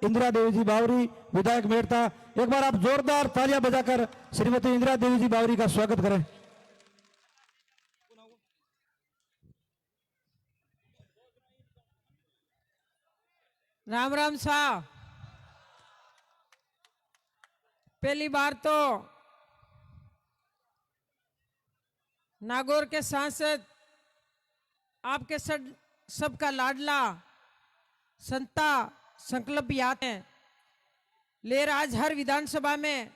इंदिरा देवी जी बावरी, विधायक मेड़ता, एक बार आप जोरदार तालियां बजाकर श्रीमती इंदिरा देवी जी बावरी का स्वागत करें। राम राम साहब, पहली बार तो नागौर के सांसद, आपके सबका लाडला संता संकल्प याद है लेर आज हर विधानसभा में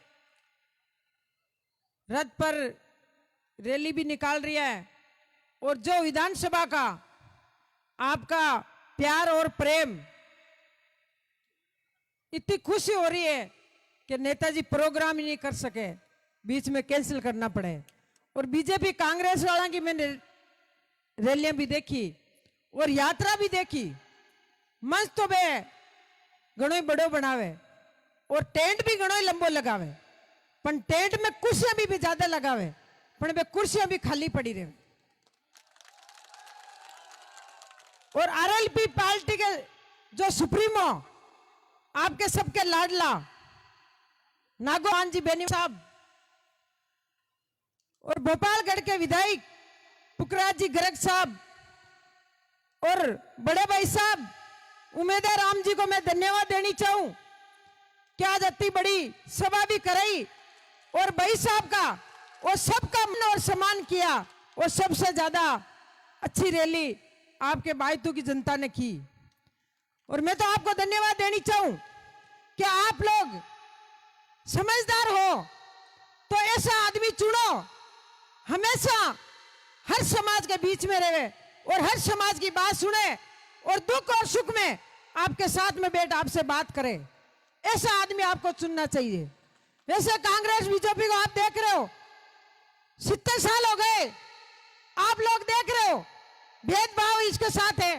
रथ पर रैली भी निकाल रही है। और जो विधानसभा का आपका प्यार और प्रेम, इतनी खुशी हो रही है कि नेताजी प्रोग्राम ही नहीं कर सके, बीच में कैंसिल करना पड़े। और बीजेपी कांग्रेस वालों की मैंने रैलियां भी देखी और यात्रा भी देखी। मंच तो बे घणो ही बड़ो बनावे और टेंट भी घणो ही लंबो लगावे, पर टेंट में कुर्सियां भी ज्यादा लगावे, पर वे कुर्सियां भी खाली पड़ी रहे। और आरएलपी पार्टी के जो सुप्रीमो, आपके सबके लाडला नागौर जी बेनीवाल साहब और भोपालगढ़ के विधायक पुखराज जी गर्ग साहब और बड़े भाई साहब उम्मीदवार राम जी को मैं धन्यवाद देनी चाहूं कि आज इतनी बड़ी सभा भी कराई और भाई साहब का और सबका मन और सम्मान किया। और सबसे ज्यादा अच्छी रैली आपके बायतू की जनता ने की। और मैं तो आपको धन्यवाद देनी चाहूं कि आप लोग समझदार हो तो ऐसा आदमी चुनो, हमेशा हर समाज के बीच में रहे और हर समाज की बात सुने और दुख और सुख में आपके साथ में बैठ आपसे बात करे। ऐसा आदमी आपको चुनना चाहिए। वैसे कांग्रेस बीजेपी को आप देख रहे हो, 70 साल हो गए, आप लोग देख रहे हो भेदभाव इसके साथ है।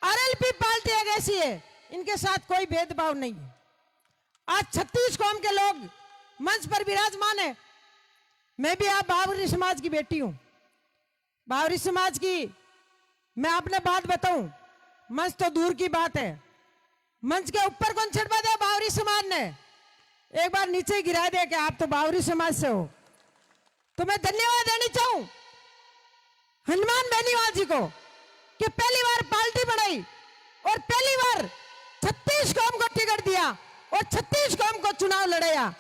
आरएलपी पार्टी एक ऐसी है, इनके साथ कोई भेदभाव नहीं है। आज 36 कौम के लोग मंच पर विराजमान है। मैं भी आप बावरी समाज की बेटी हूं। बावरी समाज की मैं अपने बात बताऊं, मंच तो दूर की बात है, मंच के ऊपर कौन चढ़वा दिया? बावरी समाज ने। एक बार नीचे गिरा दे कि आप तो बावरी समाज से हो। तो मैं धन्यवाद देनी चाहूं हनुमान बेनीवाल जी को कि पहली बार पार्टी बनाई और पहली बार 36 कौम को टिकट दिया और 36 कौम को चुनाव लड़ाया।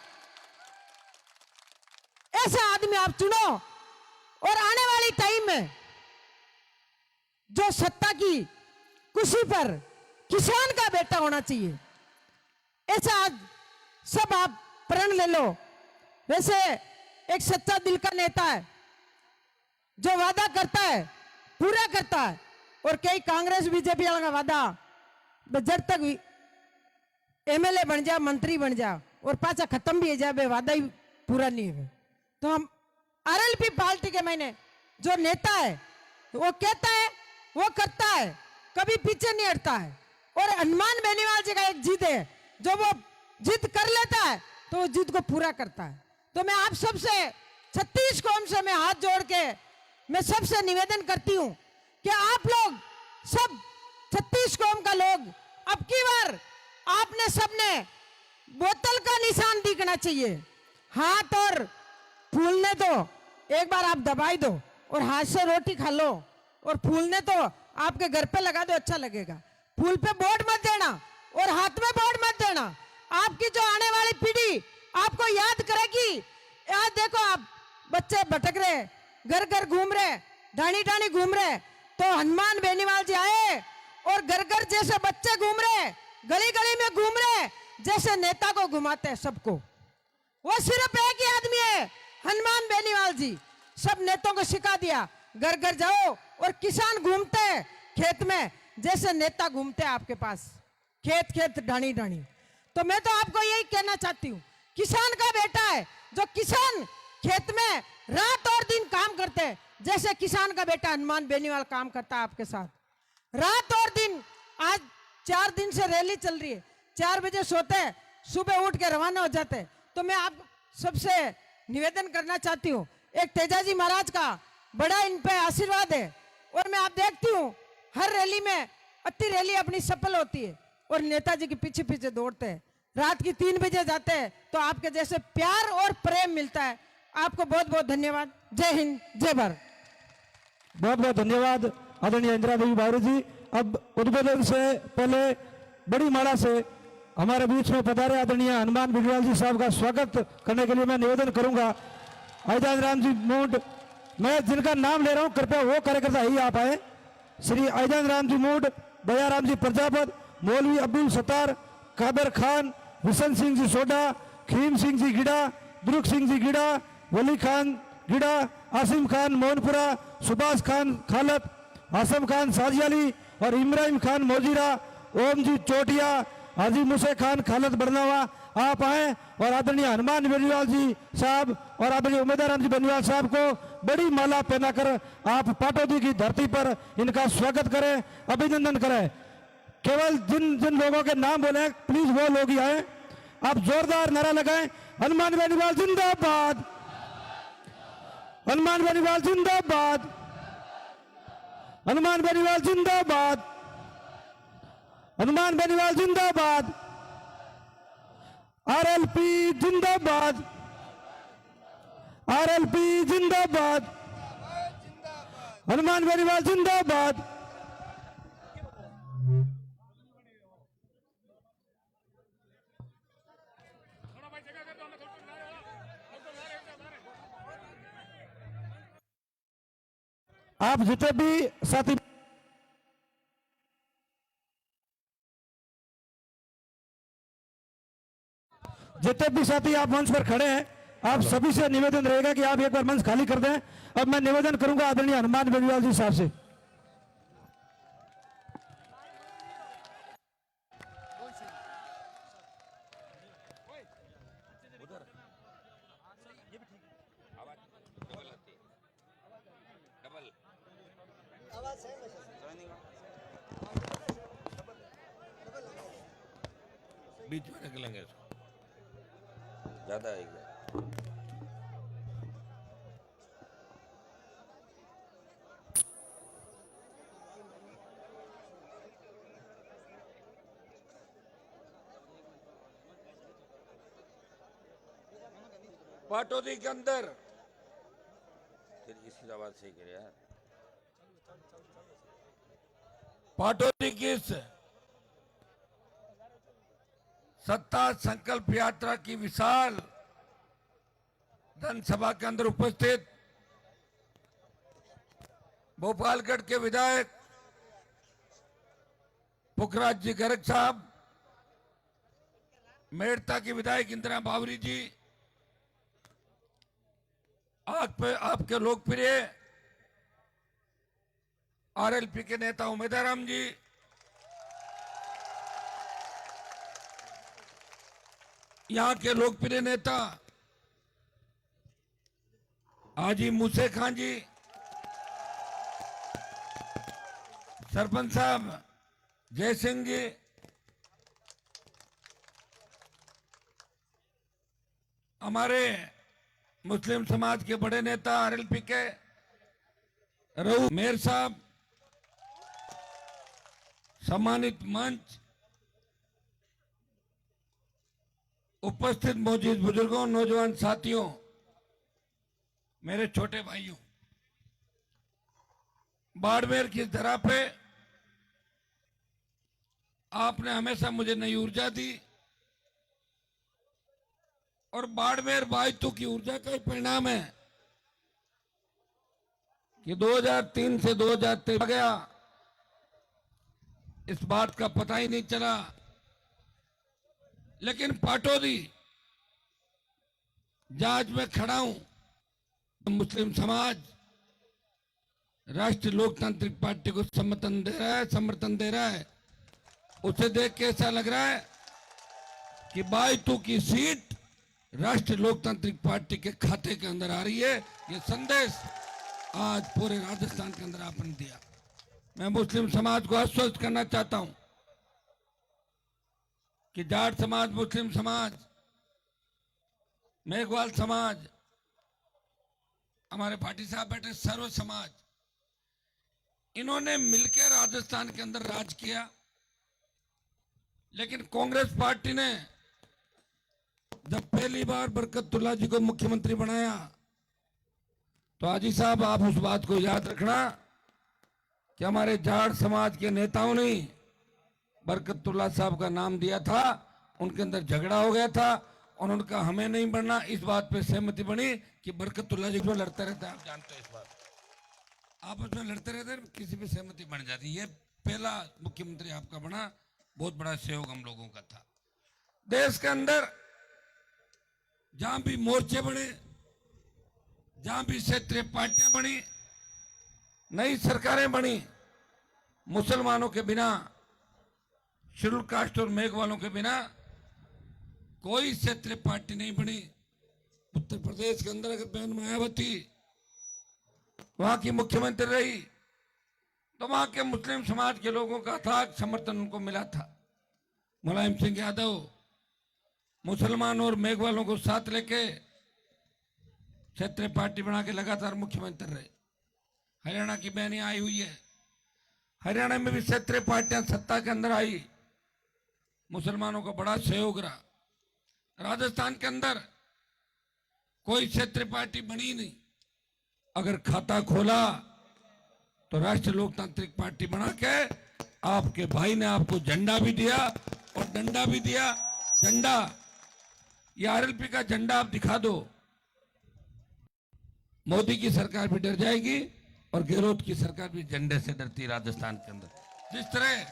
ऐसा आदमी आप चुनो और आने वाली टाइम में जो सत्ता की कुर्सी पर किसान का बेटा होना चाहिए, ऐसा आज सब आप प्रण ले लो। वैसे एक सच्चा दिल का नेता है जो वादा करता है पूरा करता है। और कई कांग्रेस बीजेपी वाला का वादा जब तक एमएलए बन जा, मंत्री बन जा और पाचा खत्म भी हो जाए, वे वादा ही पूरा नहीं है। तो हम आरएलपी पार्टी के मैंने जो नेता है वो कहता है वो करता है, कभी पीछे नहीं हटता है। और हनुमान बेनीवाल जी का एक जिद है, जो वो जिद कर लेता है तो वो जिद को पूरा करता है। तो मैं आप सबसे 36 कौम से मैं हाथ जोड़ के मैं सबसे निवेदन करती हूं कि आप लोग सब 36 कौम का लोग अब की बार आपने सबने बोतल का निशान दिखना चाहिए। हाथ और फूलने तो एक बार आप दबाई दो और हाथ से रोटी खा लो और फूलने तो आपके घर पे लगा दो, अच्छा लगेगा। फूल पे बोर्ड मत देना और हाथ में बोर्ड मत देना। आपकी जो आने वाली पीढ़ी आपको याद करेगी। याद देखो, आप बच्चे भटक रहे, घर घर घूम रहे, ढाणी ढाणी घूम रहे, तो हनुमान बेनीवाल जी आए और घर घर जैसे बच्चे घूम रहे, गली गली में घूम रहे, जैसे नेता को घुमाते हैं सबको। वो सिर्फ एक ही आदमी है, हनुमान बेनीवाल जी। सब नेताओं को सिखा दिया, घर घर जाओ और किसान घूमते हैं खेत में, जैसे नेता घूमते हैं आपके पास, खेत खेत ढाणी ढाणी। तो मैं तो आपको यही कहना चाहती हूँ, किसान का बेटा है, जो किसान खेत में रात और दिन काम करते हैं, जैसे किसान का बेटा हनुमान बेनीवाल काम करता है आपके साथ रात और दिन। आज 4 दिन से रैली चल रही है, 4 बजे सोते हैं, सुबह उठ के रवाना हो जाते हैं। तो मैं आप सबसे निवेदन करना चाहती हूँ, एक तेजाजी महाराज का बड़ा इन पे आशीर्वाद है, और मैं आप देखती हूँ हर रैली में अति रैली अपनी सफल होती है, और नेताजी के पीछे पीछे दौड़ते हैं, रात की 3 बजे जाते हैं। तो आपके जैसे प्यार और प्रेम मिलता है। आपको बहुत बहुत धन्यवाद। जय हिंद, जय भारत। बहुत बहुत धन्यवाद आदरणीय इंदिरा देवी बावरी जी। अब उद्बोधन से पहले बड़ी माला से हमारे बीच में पधारे आदरणीय हनुमान बेनीवाल जी साहब का स्वागत करने के लिए मैं निवेदन करूंगा। आजाद राम जी मूड, मैं जिनका नाम ले रहा हूं कृपया वो कार्यकर्ता ही आप आए। श्री आजाद राम जी मूड, दयाराम जी प्रजापत, मौलवी अब्दुल सत्तार, कादर खान, हुसैन सिंह जी सोडा, खीम सिंह जी गिड़ा, दुरुख सिंह जी गिड़ा, वली खान गिड़ा, आसिम खान मोहनपुरा, सुभाष खान खालत, आसम खान साजियाली और इब्राहिम खान मोजीरा, ओम जी चोटिया, हाजी मुसे खान खालत बरनावा आप आए और आदरणीय हनुमान बेनीवाल जी साहब और आदरणीय उमेदराम जी बेनीवाल साहब को बड़ी माला पहनाकर आप पाटौदी की धरती पर इनका स्वागत करें, अभिनंदन करें। केवल जिन जिन लोगों के नाम बोले प्लीज वो लोग ही आए। आप जोरदार नारा लगाएं, हनुमान बेनीवाल जिंदाबाद, हनुमान बेनीवाल जिंदाबाद, हनुमान बेनीवाल जिंदाबाद, हनुमान बेनीवाल जिंदाबाद, आरएलपी जिंदाबाद, आरएलपी जिंदाबाद, हनुमान बेनीवाल जिंदाबाद। आप जितने भी साथी आप मंच पर खड़े हैं, आप सभी से निवेदन रहेगा कि आप एक बार मंच खाली कर दें। अब मैं निवेदन करूंगा आदरणीय हनुमान बेनीवाल जी साहब से। बीच में निकलेंगे, ज्यादा आएगा। पाटौदी के अंदर फिर इसी आवाज से करे यार। पाटौदी की इस सत्ता संकल्प यात्रा की विशाल जनसभा के अंदर उपस्थित भोपालगढ़ के विधायक पुखराज जी गर्ग साहब, मेड़ता की विधायक इंदिरा बावरी जी, आपके लोकप्रिय आरएलपी के नेता उमेदराम जी, यहां के लोकप्रिय नेता हाजी मूसे खान जी, सरपंच साहब जय सिंह जी, हमारे मुस्लिम समाज के बड़े नेता आरएलपी के रऊफ मेयर साहब, सम्मानित मंच, उपस्थित मौजूद बुजुर्गों, नौजवान साथियों, मेरे छोटे भाइयों, बाड़मेर की धरा पे आपने हमेशा मुझे नई ऊर्जा दी और बाड़मेर बायतू की ऊर्जा का ही परिणाम है कि 2003 से 2023 गया, इस बात का पता ही नहीं चला। लेकिन पाटौदी जहां आज मैं खड़ा हूं, मुस्लिम समाज राष्ट्रीय लोकतांत्रिक पार्टी को समर्थन दे रहा है, उसे देख के ऐसा लग रहा है कि बायतू की सीट राष्ट्रीय लोकतांत्रिक पार्टी के खाते के अंदर आ रही है। ये संदेश आज पूरे राजस्थान के अंदर आपने दिया। मैं मुस्लिम समाज को आश्वस्त करना चाहता हूं कि जाट समाज, मुस्लिम समाज, मेघवाल समाज, हमारे भाटी साहब बैठे सर्व समाज, इन्होंने मिलकर राजस्थान के अंदर राज किया। लेकिन कांग्रेस पार्टी ने जब पहली बार बरकतुल्ला जी को मुख्यमंत्री बनाया तो हाजी साहब आप उस बात को याद रखना कि हमारे जाट समाज के नेताओं ने बरकतुल्ला साहब का नाम दिया था, उनके अंदर झगड़ा हो गया था और उनका हमें नहीं बनना, इस बात पे सहमति बनी कि बरकतुल्ला जी को लड़ते रहते हैं। आप जानते हैं इस बात, आपस में लड़ते रहते हैं, किसी पे सहमति बन जाती है। पहला मुख्यमंत्री आपका बना, बहुत बड़ा सहयोग हम लोगों का था। देश के अंदर जहां भी मोर्चे बने, जहां भी क्षेत्रीय पार्टियां बनी, नई सरकारें बनी, मुसलमानों के बिना, शेड्यूल कास्ट और मेघवालों के बिना कोई क्षेत्रीय पार्टी नहीं बनी। उत्तर प्रदेश के अंदर अगर बहन मायावती वहां की मुख्यमंत्री रही तो वहां के मुस्लिम समाज के लोगों का अथाग समर्थन उनको मिला था। मुलायम सिंह यादव मुसलमान और मेघवालों को साथ लेके क्षेत्रीय पार्टी बना के लगातार मुख्यमंत्री रहे। हरियाणा की बहनें आई हुई है, हरियाणा में भी क्षेत्रीय पार्टियां सत्ता के अंदर आई, मुसलमानों का बड़ा सहयोग रहा। राजस्थान के अंदर कोई क्षेत्रीय पार्टी बनी नहीं, अगर खाता खोला तो राष्ट्रीय लोकतांत्रिक पार्टी बना के आपके भाई ने आपको झंडा भी दिया और डंडा भी दिया। झंडा, ये आरएलपी का झंडा आप दिखा दो, मोदी की सरकार भी डर जाएगी और गहलोत की सरकार भी झंडे से डरती। राजस्थान के अंदर जिस तरह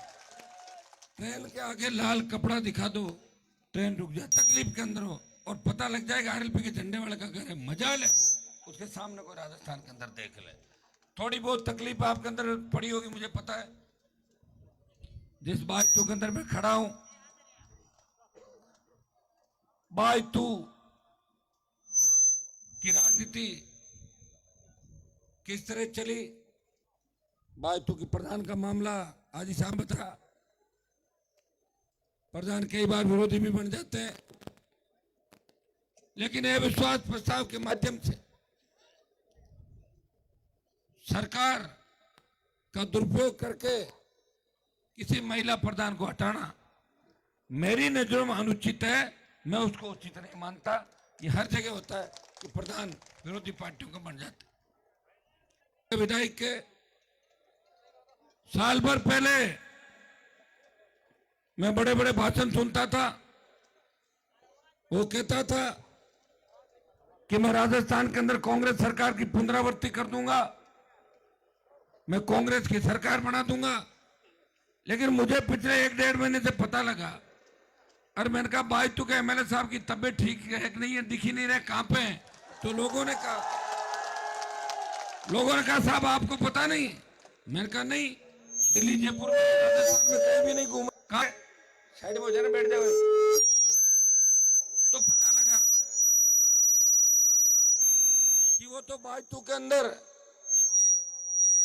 ट्रेन के आगे लाल कपड़ा दिखा दो, ट्रेन रुक जाए, तकलीफ के अंदर हो और पता लग जाएगा आरएलपी के झंडे वाले का घर है, मजा ले, उसके सामने को राजस्थान के अंदर देख ले। थोड़ी बहुत तकलीफ आपके अंदर पड़ी होगी, मुझे पता है। जिस बायतू के अंदर मैं खड़ा हूं, बायतू की राजनीति किस तरह चली, बायतू की प्रधान का मामला आज ही साहब बता, प्रधान कई बार विरोधी भी बन जाते हैं, लेकिन अविश्वास प्रस्ताव के माध्यम से सरकार का दुरुपयोग करके किसी महिला प्रधान को हटाना मेरी नजरों में अनुचित है। मैं उसको उचित नहीं मानता। ये हर जगह होता है कि प्रधान विरोधी पार्टियों का बन जाते। विधायक के साल भर पहले मैं बड़े बड़े भाषण सुनता था, वो कहता था कि मैं राजस्थान के अंदर कांग्रेस सरकार की पुनरावृत्ति कर दूंगा, मैं कांग्रेस की सरकार बना दूंगा। लेकिन मुझे पिछले 1-1.5 महीने से पता लगा, और मैंने कहा बायतू के एमएलए साहब की तबीयत ठीक है कि नहीं है, दिख ही नहीं रहे, कहां पे हैं? तो लोगों ने कहा साहब आपको पता नहीं? मैंने कहा नहीं, दिल्ली, जयपुर, राजस्थान में कहीं भी नहीं घूमा। कहा साइड में हो जाना, बैठ जाओ। तो पता लगा कि वो तो बायतू के अंदर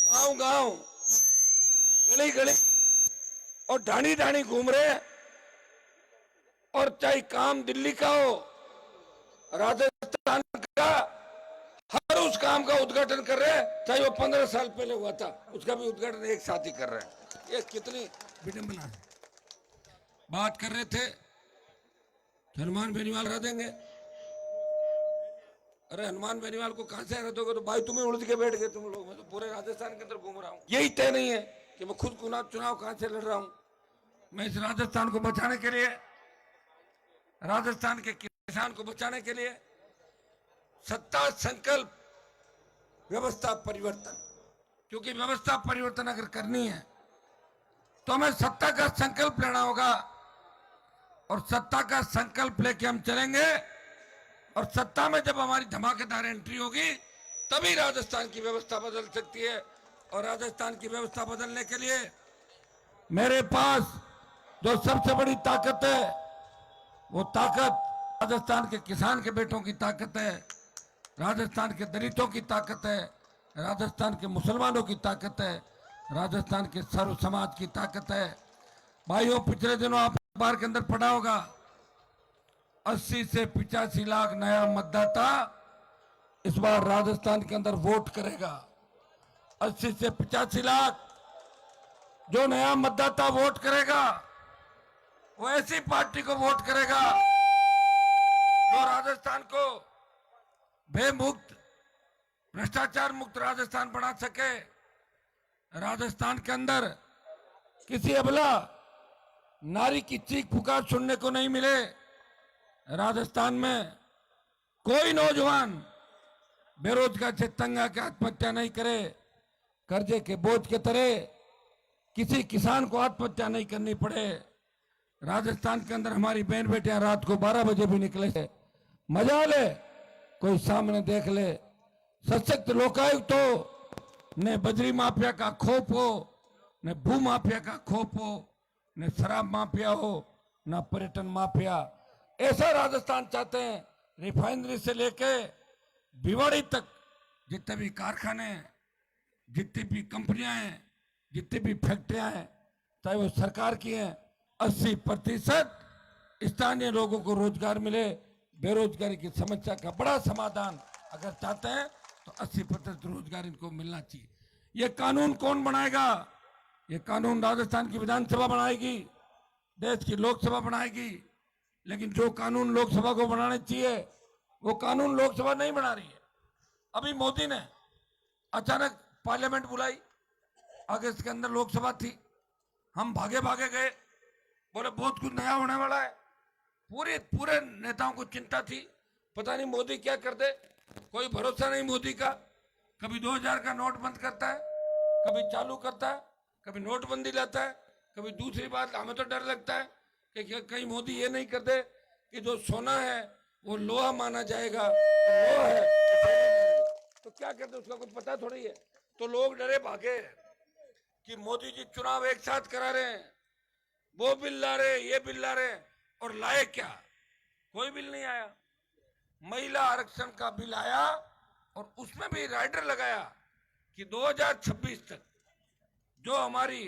गांव गांव, गली गली और ढाणी ढाणी घूम रहे हैं, और चाहे काम दिल्ली का हो, राजस्थान का, हर उस काम का उद्घाटन कर रहे हैं, चाहे वो 15 साल पहले हुआ था, उसका भी उद्घाटन एक साथ ही कर रहे हैं। ये कितनी विडंबना है। बात कर रहे थे हनुमान बेनीवाल हरा देंगे। अरे हनुमान बेनीवाल को कहां से हरा दोगे? तो भाई तुम्हें उलझ के बैठ गए तुम लोग। मैं तो पूरे राजस्थान के अंदर घूम रहा हूं। यही तय नहीं है कि मैं खुद चुनाव कहां से लड़ रहा हूं। मैं इस राजस्थान को बचाने के लिए, राजस्थान के किसान को बचाने के लिए सत्ता संकल्प, व्यवस्था परिवर्तन, क्योंकि व्यवस्था परिवर्तन अगर करनी है तो हमें सत्ता का संकल्प लेना होगा, और सत्ता का संकल्प लेके हम चलेंगे, और सत्ता में जब हमारी धमाकेदार एंट्री होगी तभी राजस्थान की व्यवस्था बदल सकती है। और राजस्थान की व्यवस्था बदलने के लिए मेरे पास जो सबसे बड़ी ताकत है, वो ताकत राजस्थान के किसान के बेटों की ताकत है, राजस्थान के दलितों की ताकत है, राजस्थान के मुसलमानों की ताकत है, राजस्थान के सर्व समाज की ताकत है। भाइयों, पिछले दिनों आप अखबार के अंदर पढ़ा होगा, 80 से 85 लाख नया मतदाता इस बार राजस्थान के अंदर वोट करेगा। 80 से 85 लाख जो नया मतदाता वोट करेगा, वो ऐसी पार्टी को वोट करेगा जो राजस्थान को भयमुक्त, भ्रष्टाचार मुक्त राजस्थान बना सके। राजस्थान के अंदर किसी अबला नारी की चीख पुकार सुनने को नहीं मिले। राजस्थान में कोई नौजवान बेरोजगार से तंग आकर आत्महत्या नहीं करे। कर्जे के बोझ के तरह किसी किसान को आत्महत्या नहीं करनी पड़े। राजस्थान के अंदर हमारी बहन बेटियां रात को 12 बजे भी निकले थे, मजा ले, कोई सामने देख ले। सशक्त लोकायुक्त हो, न बजरी माफिया का खोप हो, न भू माफिया का खोप हो, न शराब माफिया हो, न पर्यटन माफिया। ऐसा राजस्थान चाहते हैं। रिफाइनरी से लेके भिवाड़ी तक जितने भी कारखाने, जितनी भी कंपनियां हैं, जितनी भी फैक्ट्रियां हैं, चाहे वो सरकार की हैं, 80% स्थानीय लोगों को रोजगार मिले। बेरोजगारी की समस्या का बड़ा समाधान अगर चाहते हैं तो 80% रोजगार इनको मिलना चाहिए। ये कानून कौन बनाएगा? ये कानून राजस्थान की विधानसभा बनाएगी, देश की लोकसभा बनाएगी। लेकिन जो कानून लोकसभा को बनाने चाहिए वो कानून लोकसभा नहीं बना रही है। अभी मोदी ने अचानक पार्लियामेंट बुलाई, अगस्त के अंदर लोकसभा थी, हम भागे भागे गए, बोले बहुत कुछ नया होने वाला है। पूरे नेताओं को चिंता थी, पता नहीं मोदी क्या कर दे, कोई भरोसा नहीं मोदी का। कभी 2000 का नोट बंद करता है, कभी चालू करता है, कभी नोटबंदी लाता है, कभी दूसरी बात। हमें तो डर लगता है कि कहीं मोदी ये नहीं कर दे कि जो सोना है वो लोहा माना जाएगा, लोहा है तो क्या करते, उसका कुछ पता थोड़ी है। तो लोग डरे भागे कि मोदी जी चुनाव एक साथ करा रहे हैं, वो बिल ला रहे, ये बिल ला रहे, और लाए क्या? कोई बिल नहीं आया। महिला आरक्षण का बिल आया और उसमें भी राइडर लगाया कि 2026 तक जो हमारी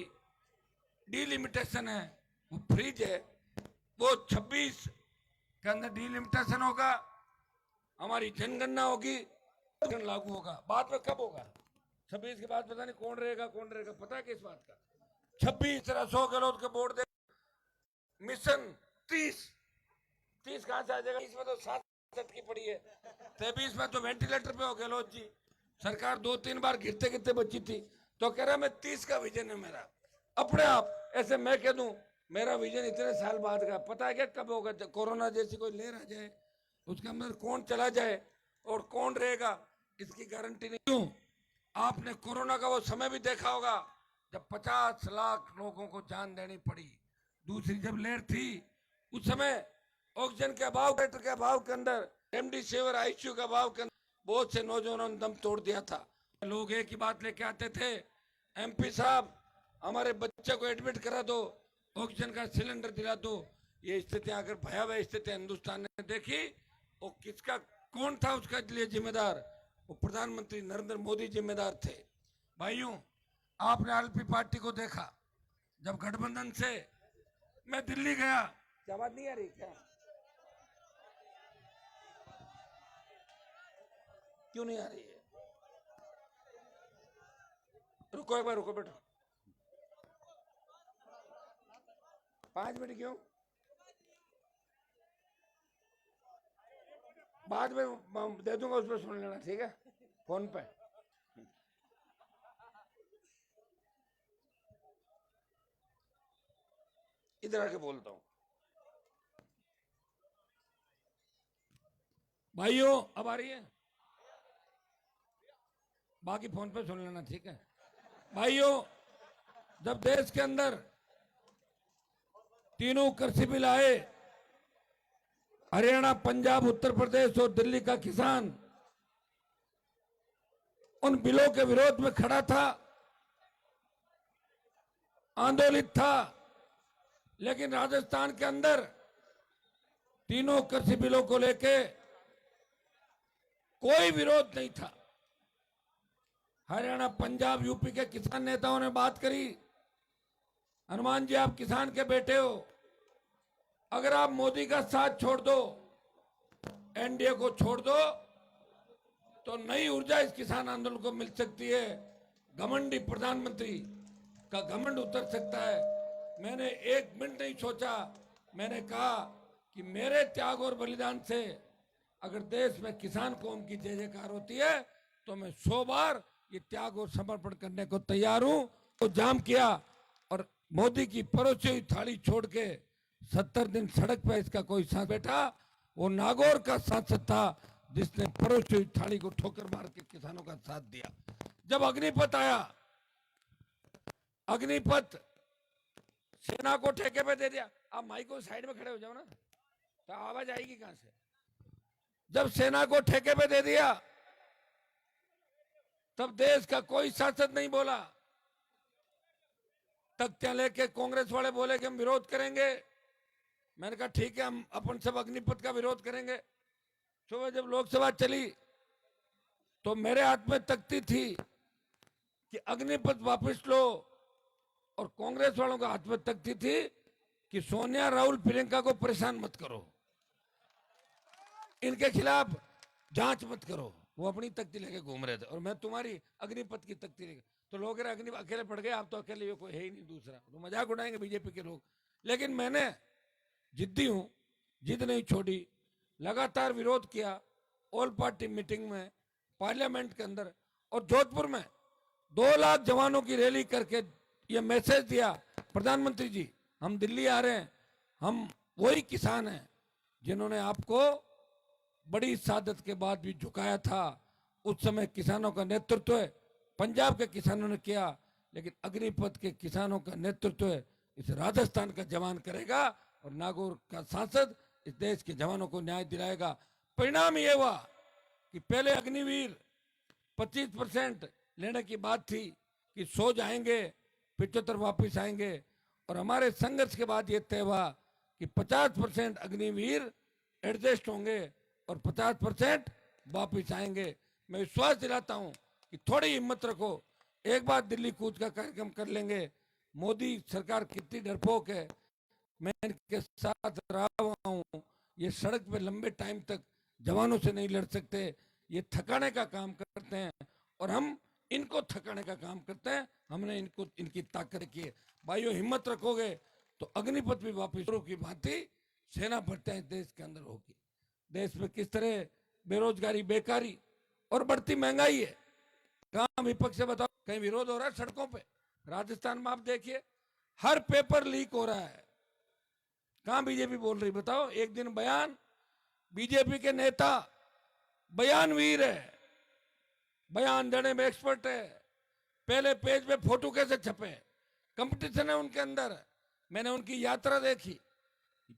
डिलिमिटेशन है, वो फ्रीज है, वो 26 के अंदर डिलिमिटेशन होगा, हमारी जनगणना होगी, लागू होगा। बाद में कब होगा? 26 के बाद पता नहीं कौन रहेगा, पता है किस बात का? 26 अशोक गहलोत के बोर्ड दे मिशन 30 कहां से आ जाएगा? इसमें तो 7 की पड़ी है। 23 में तो वेंटिलेटर पे हो गहलोत जी, सरकार 2-3 बार गिरते गिरते बची थी, तो कह रहा मैं 30 का विजन है मेरा अपने आप। ऐसे मैं कह दूं मेरा विजन इतने साल बाद का, पता है क्या कब होगा? कोरोना जैसी कोई लहर आ जाए, उसके अंदर कौन चला जाए और कौन रहेगा इसकी गारंटी नहीं। क्यों? आपने कोरोना का वो समय भी देखा होगा जब 50 लाख लोगों को जान देनी पड़ी। दूसरी जब लहर थी उस समय ऑक्सीजन के अभाव, बेड के अभाव के अंदर, रेमडेसिविर आईसीयू के अभाव के अंदर बहुत से नौजवानों ने दम तोड़ दिया था। लोग एक ही बात लेके आते थे, एमपी साहब हमारे बच्चे को एडमिट करा दो, ऑक्सीजन का सिलेंडर दिला दो। ये स्थितियां अगर भयावह स्थिति हिंदुस्तान ने देखी, वो किसका, कौन था उसका लिए जिम्मेदार? वो प्रधानमंत्री नरेंद्र मोदी जिम्मेदार थे। भाइयों, आपने आरएलपी पार्टी को देखा, जब गठबंधन से मैं दिल्ली गया, क्या बात नहीं आ रही क्या? क्यों नहीं आ रही है? रुको एक बार, रुको बेटा, 5 मिनट क्यों? बाद में दे दूंगा, उस पर सुन लेना, ठीक है? फोन पे। इधर आके बोलता हूं। भाइयों, अब आ रही है? बाकी फोन पे सुन लेना, ठीक है? भाइयों, जब देश के अंदर तीनों कृषि बिल आए, हरियाणा, पंजाब, उत्तर प्रदेश और दिल्ली का किसान उन बिलों के विरोध में खड़ा था, आंदोलित था, लेकिन राजस्थान के अंदर तीनों कृषि बिलों को लेके कोई विरोध नहीं था। हरियाणा, पंजाब, यूपी के किसान नेताओं ने बात करी, हनुमान जी आप किसान के बेटे हो, अगर आप मोदी का साथ छोड़ दो, एनडीए को छोड़ दो, तो नई ऊर्जा इस किसान आंदोलन को मिल सकती है, घमंडी प्रधानमंत्री का घमंड उतर सकता है। मैंने एक मिनट नहीं सोचा, मैंने कहा कि मेरे त्याग और बलिदान से अगर देश में किसान कौम की जय जयकार होती है तो मैं 100 बार ये त्याग और समर्पण करने को तैयार हूं। तो जाम किया और मोदी की परोसी हुई थाली छोड़ के 70 दिन सड़क पे इसका कोई सांसद बैठा, वो नागौर का सांसद था जिसने परोसी हुई थाली को ठोकर मार के किसानों का साथ दिया। जब अग्निपथ आया, अग्निपथ सेना को ठेके पे दे दिया। आप माइक को साइड में खड़े हो जाओ ना, तो आवाज आएगी कहां से। जब सेना को ठेके पे दे दिया तब देश का कोई सांसद नहीं बोला। तख्तियां लेके कांग्रेस वाले बोले कि हम विरोध करेंगे। मैंने कहा ठीक है, हम अपन सब अग्निपथ का विरोध करेंगे। सुबह जब लोकसभा चली तो मेरे हाथ में तख्ती थी कि अग्निपथ वापस लो, और कांग्रेस वालों के हाथ में तख्ती थी कि सोनिया, राहुल, प्रियंका को परेशान मत करो, इनके खिलाफ जांच मत करो। वो अपनी तख्ती लेके घूम रहे थे और मैं तुम्हारी अग्निपथ की तख्ती लेके। तो लोग अग्नि अकेले पड़ गए, आप तो अकेले, कोई है ही नहीं दूसरा, तो मजाक उड़ाएंगे बीजेपी के लोग। लेकिन मैंने जिद्दी हूं, जिद नहीं छोड़ी, लगातार विरोध किया। ऑल पार्टी मीटिंग में, पार्लियामेंट के अंदर और जोधपुर में 2 लाख जवानों की रैली करके ये मैसेज दिया, प्रधानमंत्री जी हम दिल्ली आ रहे हैं, हम वही किसान हैं जिन्होंने आपको बड़ी सादत के बाद भी झुकाया था। उस समय किसानों का नेतृत्व पंजाब के किसानों ने किया, लेकिन अग्निपथ के किसानों का नेतृत्व इस राजस्थान का जवान करेगा और नागौर का सांसद इस देश के जवानों को न्याय दिलाएगा। परिणाम ये हुआ कि पहले अग्निवीर 25% लेने की बात थी कि 100 जाएंगे, 75 वापिस आएंगे, और हमारे संघर्ष के बाद ये तय हुआ कि 50% अग्निवीर एडजस्ट होंगे और 50% वापिस आएंगे। मैं विश्वास दिलाता हूं कि थोड़ी हिम्मत रखो, एक बार दिल्ली कूच का कार्यक्रम कर लेंगे। मोदी सरकार कितनी डरपोक है, मैं इनके साथ रहा हुआ हूं। ये सड़क पे लंबे टाइम तक जवानों से नहीं लड़ सकते, ये थकाने का काम करते हैं और हम इनको थकाने का काम करते हैं। हमने इनको, इनकी ताकत की है। भाइयों हिम्मत रखोगे तो अग्निपथ भी वापिस की भांति सेना भर्तियां देश के अंदर होगी। देश में किस तरह बेरोजगारी, बेकारी और बढ़ती महंगाई है, कहां विपक्ष से बताओ कहीं विरोध हो रहा है सड़कों पे? राजस्थान में आप देखिए हर पेपर लीक हो रहा है, कहां बीजेपी बोल रही बताओ? एक दिन बयान, बीजेपी के नेता बयानवीर है, बयान देने में एक्सपर्ट है, पहले पेज पे फोटो कैसे छपे, कंपटीशन है उनके अंदर। मैंने उनकी यात्रा देखी,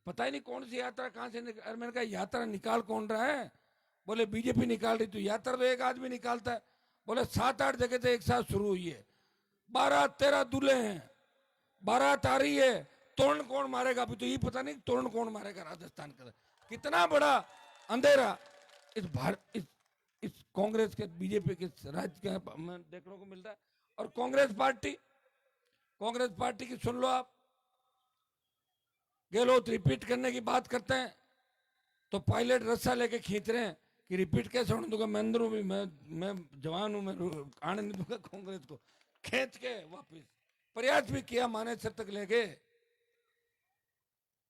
पता ही नहीं कौन सी यात्रा कहां से निकाल। मैंने कहा यात्रा निकाल कौन रहा है? बोले बीजेपी निकाल रही। तो यात्रा तो एक आदमी निकालता है। बोले 7-8 जगह से एक साथ शुरू हुई है, 12-13 दूल्हे हैं, बारात आ रही है, तोरण कौन मारेगा? अभी तो ये पता नहीं तोरण कौन मारेगा राजस्थान का। कितना बड़ा अंधेरा इस कांग्रेस के, बीजेपी के राज्य के देखने को मिलता है। और कांग्रेस पार्टी की सुन लो आप, गहलोत रिपीट करने की बात करते हैं तो पायलट रस्सा लेके खींच रहे हैं कि रिपीट कैसे होने दूंगा, मैं अंदर हूं, मैं जवान हूं, मैं आने नहीं दूंगा कांग्रेस को। खींच के वापिस प्रयास भी किया, माने सर तक ले गए,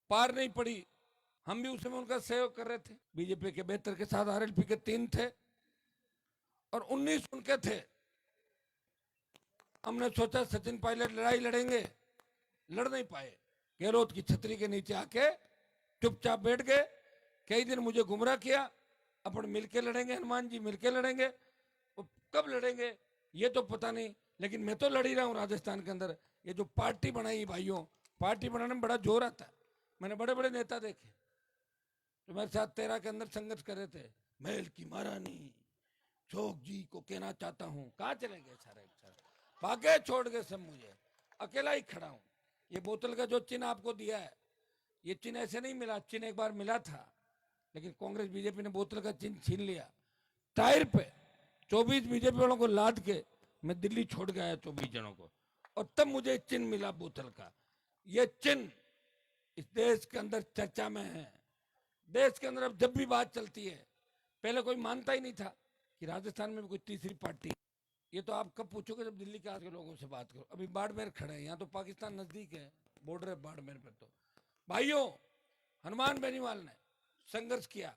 पार नहीं पड़ी। हम भी उस समय उनका सहयोग कर रहे थे। बीजेपी के 72 के साथ आरएलपी के 3 थे और 19 उनके थे। हमने सोचा सचिन पायलट लड़ाई लड़ेंगे, लड़ नहीं पाए। गहलोत की छतरी के नीचे आके चुपचाप बैठ गए। कई दिन मुझे गुमराह किया, अपन मिलके लड़ेंगे, हनुमान जी मिलके लड़ेंगे। कब लड़ेंगे ये तो पता नहीं, लेकिन मैं तो लड़ ही रहा हूं राजस्थान के अंदर। ये जो पार्टी बनाई भाइयों, पार्टी बनाने में बड़ा जोर आता है। मैंने बड़े बड़े नेता देखे तो मेरे साथ 13 के अंदर संघर्ष कर रहे थे। महल की महारानी चौक जी को कहना चाहता हूं, कहां चले गए सारे भागे छोड़ गए सब मुझे। अकेला ही खड़ा हूं। ये बोतल का जो चिन्ह आपको दिया है, ये चिन्ह ऐसे नहीं मिला, चिन्ह एक बार मिला था, लेकिन कांग्रेस बीजेपी ने बोतल का चिन्ह छीन लिया। टायर पे 24 बीजेपी वालों को लाद के मैं दिल्ली छोड़ के आया 24 जनों को, और तब मुझे चिन्ह मिला बोतल का। ये चिन्ह इस देश के अंदर चर्चा में है। देश के अंदर अब जब भी बात चलती है, पहले कोई मानता ही नहीं था कि राजस्थान में भी कोई तीसरी पार्टी। ये तो आप कब पूछोगे जब दिल्ली के आके लोगों से बात करो। अभी बाड़मेर खड़े हैं, यहाँ तो पाकिस्तान नजदीक है, बॉर्डर है बाड़मेर पे। तो भाइयों, हनुमान बेनीवाल ने संघर्ष किया,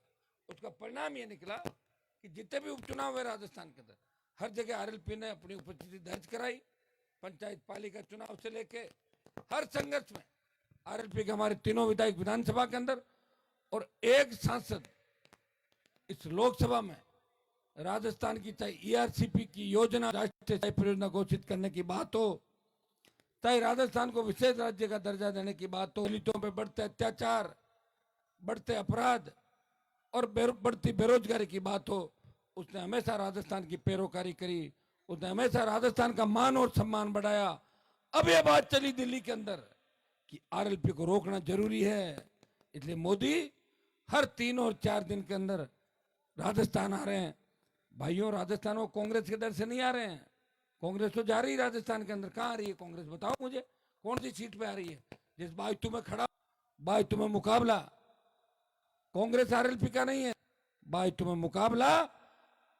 उसका परिणाम ये निकला कि जितने भी उपचुनाव हुए राजस्थान के अंदर, हर जगह आरएलपी ने अपनी उपस्थिति दर्ज कराई। पंचायत पालिका चुनाव से लेके हर संघर्ष में आरएलपी के हमारे तीनों विधायक विधानसभा के अंदर और एक सांसद इस लोकसभा में राजस्थान की, चाहे ईआरसीपी की योजना राष्ट्रीय परियोजना घोषित करने की बात हो, चाहे राजस्थान को विशेष राज्य का दर्जा देने की बात हो, दलितों पे बढ़ते अत्याचार, बढ़ते अपराध और बढ़ती बेरोजगारी की बात हो, उसने हमेशा राजस्थान की पैरोकारी करी। उसने हमेशा राजस्थान का मान और सम्मान बढ़ाया। अब यह बात चली दिल्ली के अंदर कि आरएलपी को रोकना जरूरी है, इसलिए मोदी हर 3 और 4 दिन के अंदर राजस्थान आ रहे हैं। भाइयों, राजस्थान वो कांग्रेस के डर से नहीं आ रहे हैं। कांग्रेस तो जा रही है राजस्थान के अंदर। कहाँ आ रही है कांग्रेस, बताओ मुझे, कौन सी सीट पे आ रही है? जिस बाजू में खड़ा, बाजू में मुकाबला कांग्रेस आरएलपी का नहीं है, बाजू में मुकाबला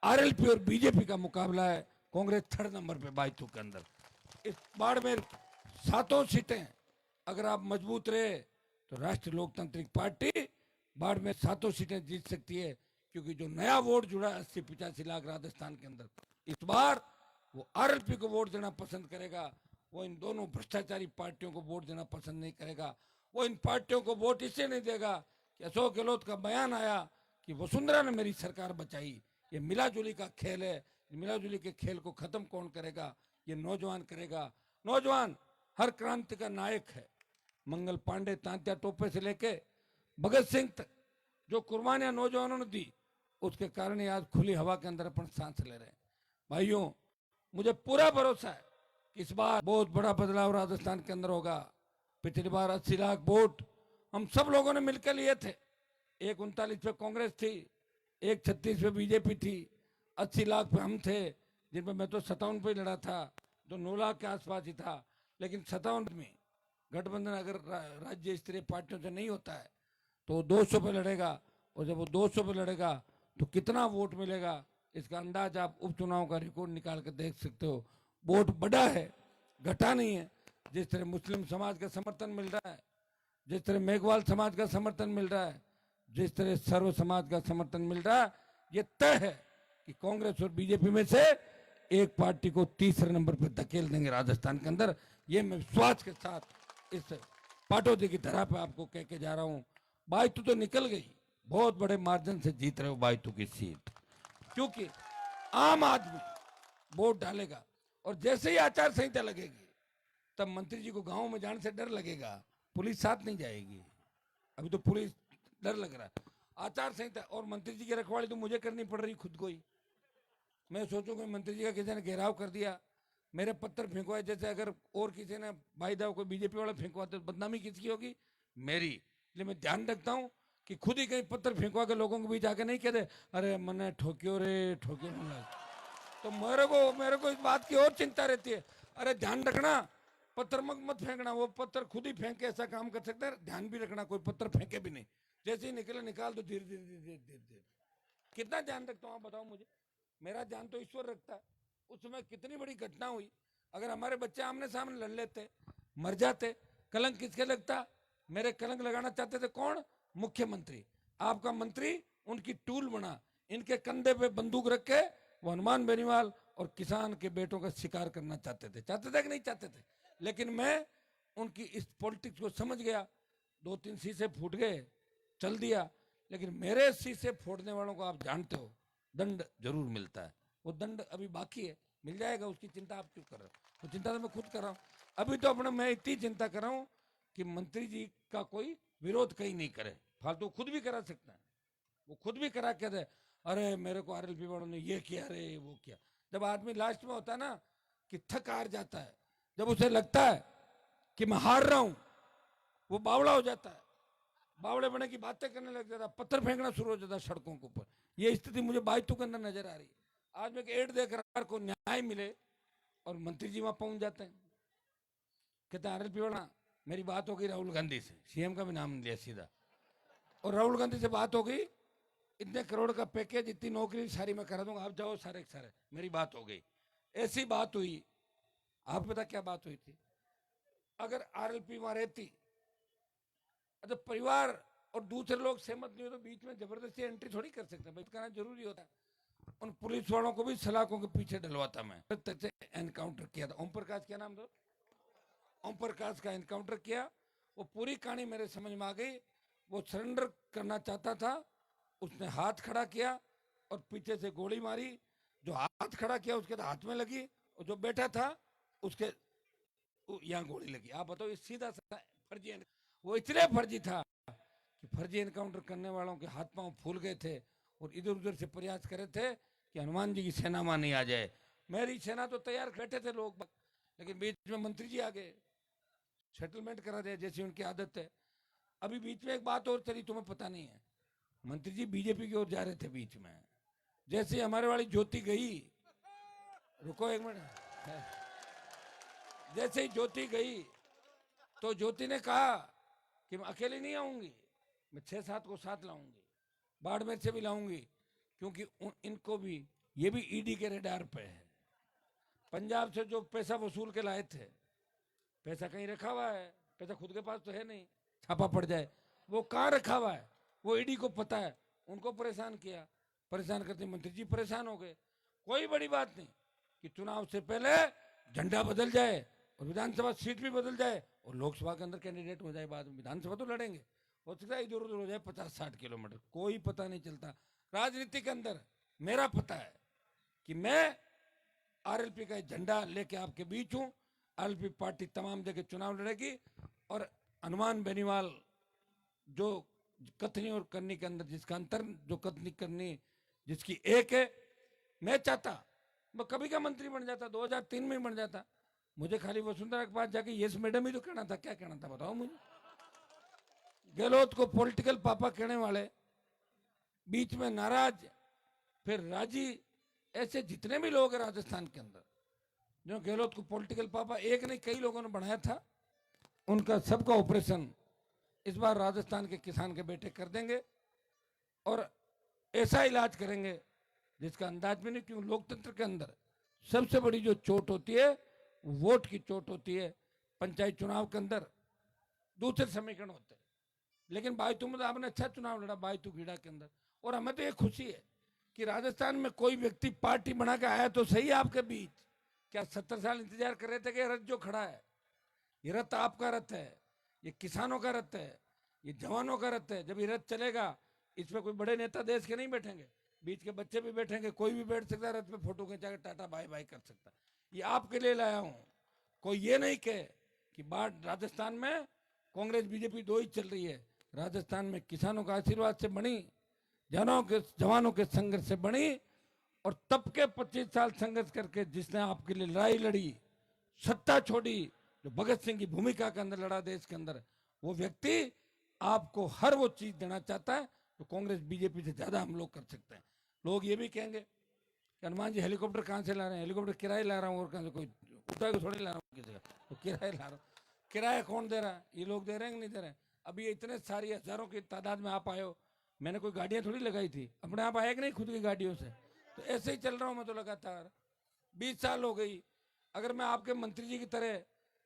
आरएलपी और बीजेपी का मुकाबला है। कांग्रेस 3rd नंबर पे बाजू के अंदर। इस बाड़मेर 7 सीटें अगर आप मजबूत रहे तो राष्ट्रीय लोकतांत्रिक पार्टी बाड़मेर 7 सीटें जीत सकती है, क्योंकि जो नया वोट जुड़ा है 80-85 लाख राजस्थान के अंदर, इस बार वो आरएलपी को वोट देना पसंद करेगा। वो इन दोनों भ्रष्टाचारी पार्टियों को वोट देना पसंद नहीं करेगा। वो इन पार्टियों को वोट इससे नहीं देगा कि अशोक गहलोत का बयान आया कि वसुंधरा ने मेरी सरकार बचाई। ये मिलाजुली का खेल है। मिलाजुली के खेल को खत्म कौन करेगा? ये नौजवान करेगा। नौजवान हर क्रांति का नायक है। मंगल पांडे, तांत्या टोपे से लेके भगत सिंह तक जो कुर्बानियां नौजवानों ने दी, उसके कारण ही आज खुली हवा के अंदर अपन सांस ले रहे हैं। भाइयों, मुझे पूरा भरोसा है कि इस बार बहुत बड़ा बदलाव राजस्थान के अंदर होगा। पिछली बार 80 लाख वोट हम सब लोगों ने मिलकर लिए थे। एक 39 पे कांग्रेस थी, एक 36 पे बीजेपी थी, 80 लाख पे हम थे, जिनमें मैं तो 57 पे लड़ा था, जो 9 लाख के आसपास ही था। लेकिन 57 में गठबंधन अगर राज्य स्तरीय पार्टियों से नहीं होता है तो 200 पे लड़ेगा, और जब वो 200 पे लड़ेगा तो कितना वोट मिलेगा, इसका अंदाज आप उपचुनाव का रिकॉर्ड निकाल कर देख सकते हो। वोट बढ़ा है, घटा नहीं है। जिस तरह मुस्लिम समाज का समर्थन मिल रहा है, जिस तरह मेघवाल समाज का समर्थन मिल रहा है, जिस तरह सर्व समाज का समर्थन मिल रहा है, ये तय है कि कांग्रेस और बीजेपी में से एक पार्टी को 3रे नंबर पर धकेल देंगे राजस्थान के अंदर। ये मैं विश्वास के साथ इस पाटौदी की तरह पे आपको कह के जा रहा हूं। बायतू तो निकल गई, बहुत बड़े मार्जिन से जीत रहे हो बायतू की सीट, क्योंकि आम आदमी वोट डालेगा। और जैसे ही आचार संहिता लगेगी तब मंत्री जी को गांव में जाने से डर लगेगा, पुलिस साथ नहीं जाएगी। अभी तो पुलिस डर लग रहा है। आचार संहिता और मंत्री जी की रखवाली तो मुझे करनी पड़ रही खुद को ही। मैं सोचूंगा मंत्री जी का किसी ने घेराव कर दिया, मेरे पत्थर फेंकवाए, जैसे अगर और किसी ने भाई दाव कोई बीजेपी वाला फेंकवाते तो बदनामी किसकी होगी? मेरी। इसलिए मैं ध्यान रखता हूँ कि खुद ही कहीं पत्थर फेंकवा के लोगों के बीच आके नहीं कहते अरे मैंने ठोक्यो रे ठोक्यो। तो मेरे को इस बात की और चिंता रहती है। अरे ध्यान रखना, पत्थर मत फेंकना। वो पत्थर खुद ही फेंक के ऐसा काम कर सकते हैं। ध्यान भी रखना, कोई पत्थर फेंके भी नहीं, जैसे ही निकले निकाल दो धीरे धीरे। कितना ध्यान रखता हूँ आप बताओ मुझे? मेरा ध्यान तो ईश्वर रखता है। उस समय कितनी बड़ी घटना हुई, अगर हमारे बच्चे आमने सामने लड़ लेते, मर जाते, कलंक किसके लगता? मेरे कलंक लगाना चाहते थे कौन? मुख्यमंत्री। आपका मंत्री उनकी टूल बना, इनके कंधे पे बंदूक रख के वो हनुमान बेनीवाल और किसान के बेटों का शिकार करना चाहते थे कि नहीं चाहते थे? लेकिन मैं उनकी इस पॉलिटिक्स को समझ गया। 2-3 शीशे फूट गए, चल दिया। लेकिन मेरे शीशे फोड़ने वालों को आप जानते हो, दंड जरूर मिलता है। वो दंड अभी बाकी है, मिल जाएगा। उसकी चिंता आप क्यों कर रहे हो? वो चिंता तो मैं खुद कर रहा हूँ। अभी तो अपने मैं इतनी चिंता कर रहा हूँ कि मंत्री जी का कोई विरोध कहीं नहीं करे। फालतू खुद भी करा सकता है, वो खुद भी करा के दे अरे मेरे को आरएलपी वालों ने ये किया, अरे वो किया। जब आदमी लास्ट में होता है ना कि थक हार जाता है, जब उसे लगता है कि मैं हार रहा हूं, वो बावड़ा हो जाता है, बावड़े बने की बातें करने लग जाता है, पत्थर फेंकना शुरू हो जाता है सड़कों के ऊपर। ये स्थिति मुझे बायतू के अंदर नजर आ रही है। आज मैं एड देख रहा को न्याय मिले और मंत्री जी वहां पहुंच जाते हैं, कहते हैं आरएलपी वाला मेरी बात हो गई राहुल गांधी से, सीएम का भी नाम लिया सीधा, और राहुल गांधी से बात हो गई, इतने करोड़ का पैकेज, इतनी नौकरी सारी मैं करा दूंगा, आप जाओ सारे के सारे, मेरी बात हो गई। ऐसी बात हुई। आप पता क्या बात हुई थी? अगर आरएलपी वहां रहती, तो परिवार और दूसरे लोग सहमत नहीं हो तो बीच में जबरदस्ती एंट्री थोड़ी कर सकते, भाई करना जरूरी होता है। उन पुलिस वालों को भी सलाखों के पीछे डलवाता मैं। एनकाउंटर किया था ओम प्रकाश, क्या नाम था, ओम प्रकाश का एनकाउंटर किया। वो पूरी कहानी मेरे समझ में आ गई। वो सरेंडर करना चाहता था, उसने हाथ खड़ा किया और पीछे से गोली मारी। जो हाथ खड़ा किया उसके हाथ में लगी, और जो बैठा था उसके यहाँ गोली लगी। आप बताओ, ये सीधा सा फर्जी, वो इतने फर्जी था कि फर्जी एनकाउंटर करने वालों के हाथ पांव फूल गए थे और इधर उधर से प्रयास करे थे कि हनुमान जी की सेना में नहीं आ जाए। मेरी सेना तो तैयार बैठे थे लोग, लेकिन बीच में मंत्री जी आ गए, सेटलमेंट करा दिया जैसी उनकी आदत है। अभी बीच में एक बात और चली, तुम्हें पता नहीं है, मंत्री जी बीजेपी की ओर जा रहे थे बीच में, जैसे हमारे वाली ज्योति गई, रुको एक मिनट, जैसे ही ज्योति गई तो ज्योति ने कहा कि मैं अकेली नहीं आऊंगी, मैं 6-7 को साथ लाऊंगी, बाड़मेर से भी लाऊंगी, क्योंकि इनको भी, ये भी ईडी के रेडार पे है। पंजाब से जो पैसा वसूल के लाए थे, पैसा कहीं रखा हुआ है, पैसा खुद के पास तो है नहीं, छापा पड़ जाए, वो कहाँ रखा हुआ है वो ईडी को पता है। उनको परेशान किया, परेशान करते मंत्री जी परेशान हो गए। कोई बड़ी बात नहीं कि चुनाव से पहले झंडा बदल जाए और विधानसभा सीट भी बदल जाए और लोकसभा के अंदर कैंडिडेट हो जाए, बाद में विधानसभा तो लड़ेंगे, हो सकता है इधर उधर हो जाए 50-60 किलोमीटर, कोई पता नहीं चलता। राजनीति के अंदर मेरा पता है कि मैं आरएलपी का झंडा लेके आपके बीच हूं। आरएलपी पार्टी तमाम जगह चुनाव लड़ेगी और हनुमान बेनीवाल जो कथनी और करनी के अंदर जिसका अंतर, जो कथनी करनी जिसकी एक है, मैं चाहता मैं कभी का मंत्री बन जाता, 2003 में बन जाता। मुझे खाली वसुंधरा के पास जाके यस मैडम ही तो कहना था, क्या कहना था बताओ मुझे। गहलोत को पॉलिटिकल पापा कहने वाले बीच में नाराज, फिर राजी, ऐसे जितने भी लोग हैं राजस्थान के अंदर जो गहलोत को पॉलिटिकल पापा, एक नहीं कई लोगों ने बनाया था, उनका सबका ऑपरेशन इस बार राजस्थान के किसान के बेटे कर देंगे और ऐसा इलाज करेंगे जिसका अंदाज भी नहीं। क्यों, लोकतंत्र के अंदर सबसे बड़ी जो चोट होती है वोट की चोट होती है। पंचायत चुनाव के अंदर दूसरे समीकरण होते हैं, लेकिन बायतू में आपने अच्छा चुनाव लड़ा, बायतू गीड़ा के अंदर। और हमें तो ये खुशी है कि राजस्थान में कोई व्यक्ति पार्टी बना के आया तो सही आपके बीच। क्या 70 साल इंतजार कर रहे थे कि रथ जो खड़ा है, ये रथ आपका रथ है, ये किसानों का रथ है, ये जवानों का रथ है। जब ये रथ चलेगा इसमें कोई बड़े नेता देश के नहीं बैठेंगे, बीच के बच्चे भी बैठेंगे, कोई भी बैठ सकता है रथ में, फोटो खींचा के टाटा बाय बाय कर सकता है। ये आपके लिए लाया हूं। कोई ये नहीं कहे कि बाढ़ राजस्थान में कांग्रेस बीजेपी दो ही चल रही है। राजस्थान में किसानों का आशीर्वाद से बनी, जवानों के संघर्ष से बनी, और तब के 25 साल संघर्ष करके जिसने आपके लिए लड़ाई लड़ी, सत्ता छोड़ी, जो भगत सिंह की भूमिका के अंदर लड़ा देश के अंदर, वो व्यक्ति आपको हर वो चीज देना चाहता है तो कांग्रेस बीजेपी से ज्यादा हम लोग कर सकते हैं। लोग ये भी कहेंगे कि हनुमान जी हेलीकॉप्टर कहाँ से ला रहे हैं, हेलीकॉप्टर किराए ला रहा हूँ, और कहाँ से, कोई उठा के थोड़ी ला रहा हूँ किसी का, तो किराए ला रहा हूँ। किराया कौन दे रहा है, ये लोग दे रहे हैं कि नहीं दे रहे हैं? अभी इतने सारी हजारों की तादाद में आप आए हो, मैंने कोई गाड़ियां थोड़ी लगाई थी, अपने आप आए कि नहीं खुद की गाड़ियों से। तो ऐसे ही चल रहा हूं मैं तो लगातार, 20 साल हो गई। अगर मैं आपके मंत्री जी की तरह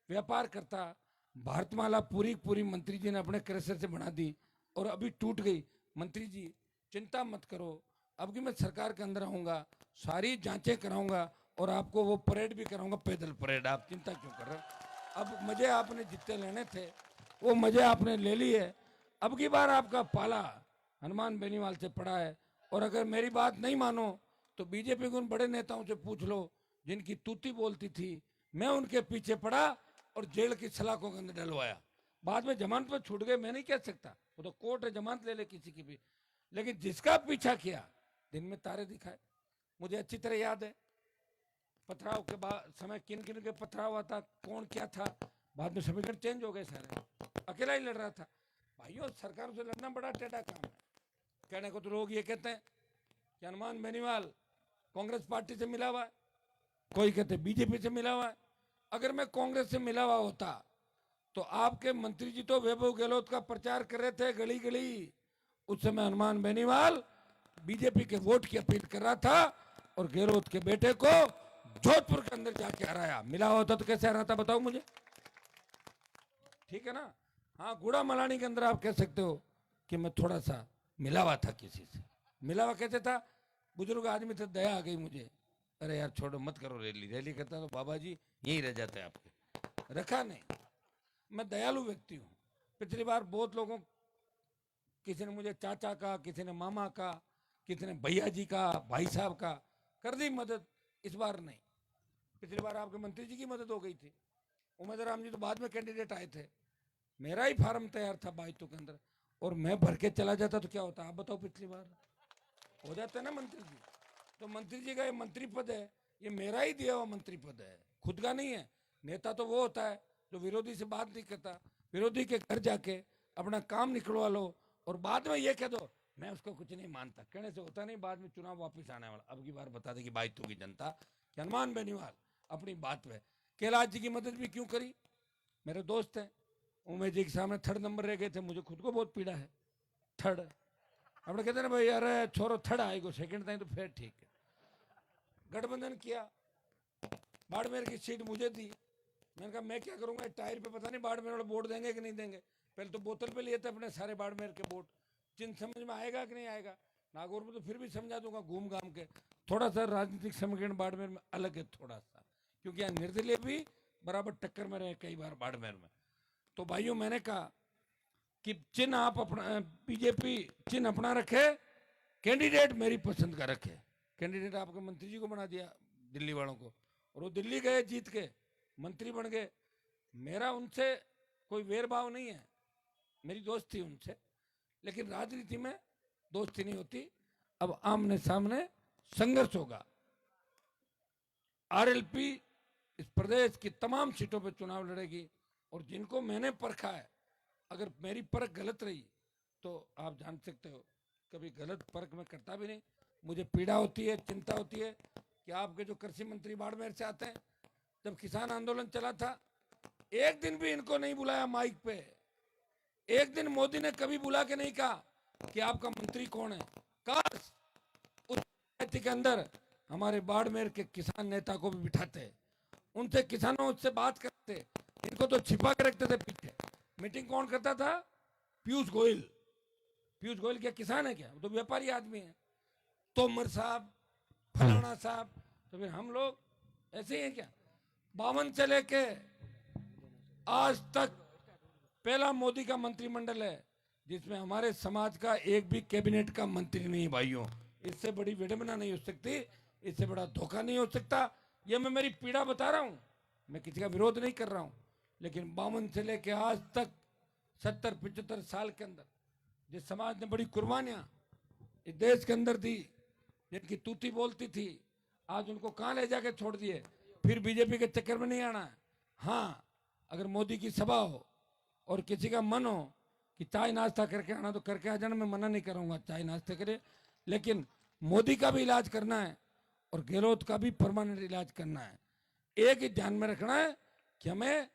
व्यापार करता, भारतमाला पूरी पूरी मंत्री जी ने अपने क्रेशर से बना दी और अभी टूट गई। मंत्री जी चिंता मत करो, अब की मैं सरकार के अंदर आऊंगा, सारी जांचें कराऊंगा और आपको वो परेड भी कराऊंगा, पैदल परेड। आप चिंता क्यों कर रहे हो? अब मजे आपने जितने लेने थे वो मजे आपने ले लिए। अब की बार आपका पाला हनुमान बेनीवाल से पड़ा है। और अगर मेरी बात नहीं मानो तो बीजेपी के उन बड़े नेताओं से पूछ लो जिनकी तूती बोलती थी, मैं उनके पीछे पड़ा और जेल की सलाखों के अंदर डलवाया। बाद में जमानत पर छूट गए, मैं नहीं कह सकता, वो तो कोर्ट है, जमानत ले ले किसी की भी। लेकिन जिसका पीछा किया, दिन में तारे दिखाए। मुझे अच्छी तरह याद है पथराव के बाद समय किन किन के पथराव हुआ था, कौन क्या था, बाद में समीकरण चेंज हो गए सारे, अकेला ही लड़ रहा था। भाइयों, सरकारों से लड़ना बड़ा टेढ़ा काम है। कहने को तो लोग ये कहते हैं कि हनुमान बेनीवाल कांग्रेस पार्टी से मिला हुआ है, कोई कहते बीजेपी से मिला हुआ है। अगर मैं कांग्रेस से मिला हुआ होता तो आपके मंत्री जी तो वैभव गहलोत का प्रचार कर रहे थे गली गली। उस समय हनुमान बेनीवाल बीजेपी के वोट की अपील कर रहा था और गहलोत के बेटे को जोधपुर के अंदर जाके हराया। मिला होता तो कैसे हराता बताओ मुझे, ठीक है ना। हाँ, गुड़ा मलानी के अंदर आप कह सकते हो कि मैं थोड़ा सा मिला हुआ था किसी से। मिला हुआ कैसे था? बुजुर्ग आदमी थे, दया आ गई मुझे, अरे यार छोड़ो मत करो रैली, रैली करता तो बाबा जी यही रह जाते आपके, रखा नहीं। मैं दयालु व्यक्ति हूँ। पिछली बार बहुत लोगों, किसी ने मुझे चाचा का, किसी ने मामा का, किसी ने भैया जी का, भाई साहब का कर दी मदद। इस बार नहीं। पिछली बार आपके मंत्री जी की मदद हो गई थी। उमेद राम जी तो बाद में कैंडिडेट आए थे, मेरा ही फार्म तैयार था बाइतों के अंदर और मैं भर के चला जाता तो क्या होता आप बताओ। पिछली बार हो जाता ना मंत्री जी। तो मंत्री जी का ये मंत्री पद है, ये मेरा ही दिया हुआ मंत्री पद है, खुद का नहीं है। नेता तो वो होता है जो विरोधी से बात नहीं करता, विरोधी के घर जाके अपना काम निकलवा लो और बाद में ये कह दो मैं उसको कुछ नहीं मानता। कहने से होता नहीं, बाद में चुनाव वापस आने वाला। अब की बार बता देगी बाइतों की जनता कि हनुमान बेनीवाल अपनी बात पे। कैलाश जी की मदद भी क्यों करी? मेरे दोस्त हैं, उमेश जी के सामने थर्ड नंबर रह गए थे, मुझे खुद को बहुत पीड़ा है। थर्ड अपने कहते ना भाई, अरे छोरो थर्ड आएगो सेकंड टाइम तो फिर ठीक है। गठबंधन किया, बाड़मेर की सीट मुझे दी। मैंने कहा मैं क्या करूंगा, टायर पे पता नहीं बाड़मेर वाले वोट देंगे कि नहीं देंगे। पहले तो बोतल पे लिए थे अपने सारे बाड़मेर के वोट, चिन्ह समझ में आएगा कि नहीं आएगा। नागौर में तो फिर भी समझा दूंगा घूम घाम के। थोड़ा सा राजनीतिक समीकरण बाड़मेर में अलग है थोड़ा सा, क्योंकि यहाँ निर्दलीय भी बराबर टक्कर में रहे कई बार बाड़मेर में। तो भाइयों, मैंने कहा कि चिन्ह आप अपना, बीजेपी चिन्ह अपना रखे, कैंडिडेट मेरी पसंद का रखे। कैंडिडेट आपके मंत्री जी को बना दिया दिल्ली वालों को, और वो दिल्ली गए जीत के मंत्री बन गए। मेरा उनसे कोई वेरभाव नहीं है, मेरी दोस्ती उनसे, लेकिन राजनीति में दोस्ती नहीं होती। अब आमने सामने संघर्ष होगा। आरएलपी इस प्रदेश की तमाम सीटों पर चुनाव लड़ेगी और जिनको मैंने परखा है, अगर मेरी परख गलत रही तो आप जान सकते हो कभी गलत परख में करता भी नहीं। मुझे पीड़ा होती है, चिंता होती है कि आपके जो कृषि मंत्री बाड़मेर से आते हैं, जब किसान आंदोलन चला था एक दिन भी इनको नहीं बुलाया माइक पे। एक दिन मोदी ने कभी बुला के नहीं कहा कि आपका मंत्री कौन है। काश उस पंचायत के अंदर हमारे बाड़मेर के किसान नेता को भी बिठाते, उनसे किसानों से बात करते। इनको तो छिपा के रखते थे पीछे। मीटिंग कौन करता था? पीयूष गोयल। पीयूष गोयल क्या किसान है क्या? वो तो व्यापारी आदमी है। तोमर साहब, फलाना साहब, तो फिर हम लोग ऐसे ही हैं क्या? 52 से लेके आज तक पहला मोदी का मंत्रिमंडल है जिसमें हमारे समाज का एक भी कैबिनेट का मंत्री नहीं है। भाइयों, इससे बड़ी विडंबना नहीं हो सकती, इससे बड़ा धोखा नहीं हो सकता। ये मैं मेरी पीड़ा बता रहा हूं, मैं किसी का विरोध नहीं कर रहा हूं, लेकिन 52 से लेके आज तक 70-75 साल के अंदर जिस समाज ने बड़ी कुर्बानियां इस देश के अंदर दी, जिनकी तूती बोलती थी, आज उनको कहां ले जाके छोड़ दिए। फिर बीजेपी के चक्कर में नहीं आना है। हाँ, अगर मोदी की सभा हो और किसी का मन हो कि चाय नाश्ता करके आना तो करके आ जाना, मैं मना नहीं करूंगा चाय नाश्ते करे, लेकिन मोदी का भी इलाज करना है और गहलोत का भी परमानेंट इलाज करना है। एक ही ध्यान में रखना है कि हमें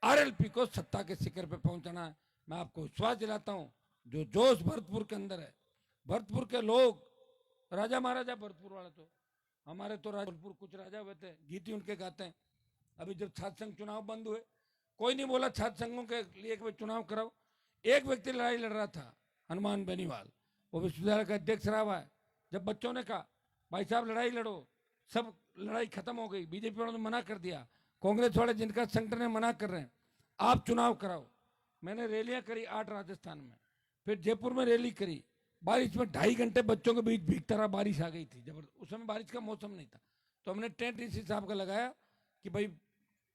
आरएलपी को सत्ता के शिखर पे पहुंचाना है। मैं आपको विश्वास दिलाता हूं, जो जोश भरतपुर के अंदर है, भरतपुर के लोग, राजा महाराजा भरतपुर वाले, तो हमारे तो भरतपुर कुछ राजा हुए थे, गीत ही उनके गाते हैं। अभी जब छात्र संघ चुनाव बंद हुए, कोई नहीं बोला छात्र संघों के लिए कि चुनाव कराओ। एक व्यक्ति लड़ाई लड़ रहा था, हनुमान बेनीवाल, वो विश्वविद्यालय का अध्यक्ष रहा हुआ है। जब बच्चों ने कहा भाई साहब लड़ाई लड़ो, सब लड़ाई खत्म हो गई, बीजेपी वालों ने मना कर दिया, कांग्रेस वाले जिनका संगठन है मना कर रहे हैं, आप चुनाव कराओ। मैंने रैलियां करी 8 राजस्थान में, फिर जयपुर में रैली करी। बारिश में 2.5 घंटे बच्चों के बीच भीगता रहा, बारिश आ गई थी जबरदस्त। उस समय बारिश का मौसम नहीं था, तो हमने टेंट इसी हिसाब का लगाया कि भाई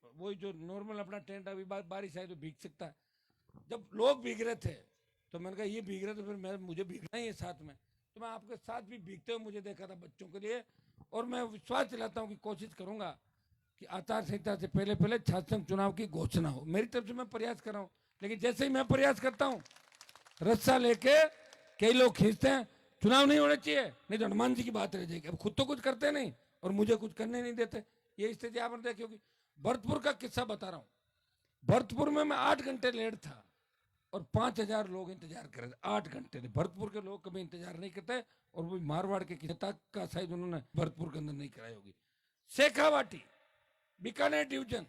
वही जो नॉर्मल अपना टेंट, अभी बारिश आए तो भीग सकता है। जब लोग भीग रहे थे तो मैंने कहा ये भीग रहे तो फिर मुझे भीगना ही है साथ में, तो मैं आपके साथ भी भीगते हुए मुझे देखा था बच्चों के लिए। और मैं विश्वास दिलाता हूँ कि कोशिश करूंगा कि आचार संहिता से पहले पहले छात्र संघ चुनाव की घोषणा हो। मेरी तरफ से मैं प्रयास कर रहा हूँ, लेकिन जैसे ही मैं प्रयास करता हूँ रस्सा लेके कई लोग खींचते हैं, चुनाव नहीं होने चाहिए, नहीं तो हनुमान जी की बात रह जाएगी। अब खुद तो कुछ करते नहीं और मुझे कुछ करने नहीं देते। ये स्थिति आपने देखी होगी। भरतपुर का किस्सा बता रहा हूँ। भरतपुर में मैं 8 घंटे लेट था और 5000 लोग इंतजार कर रहे थे। 8 घंटे थे। भरतपुर के लोग कभी इंतजार नहीं करते, और वो मारवाड़ के किसी तक का शायद उन्होंने भरतपुर के अंदर नहीं कराई होगी। शेखावाटी, बीकानेर डिवीजन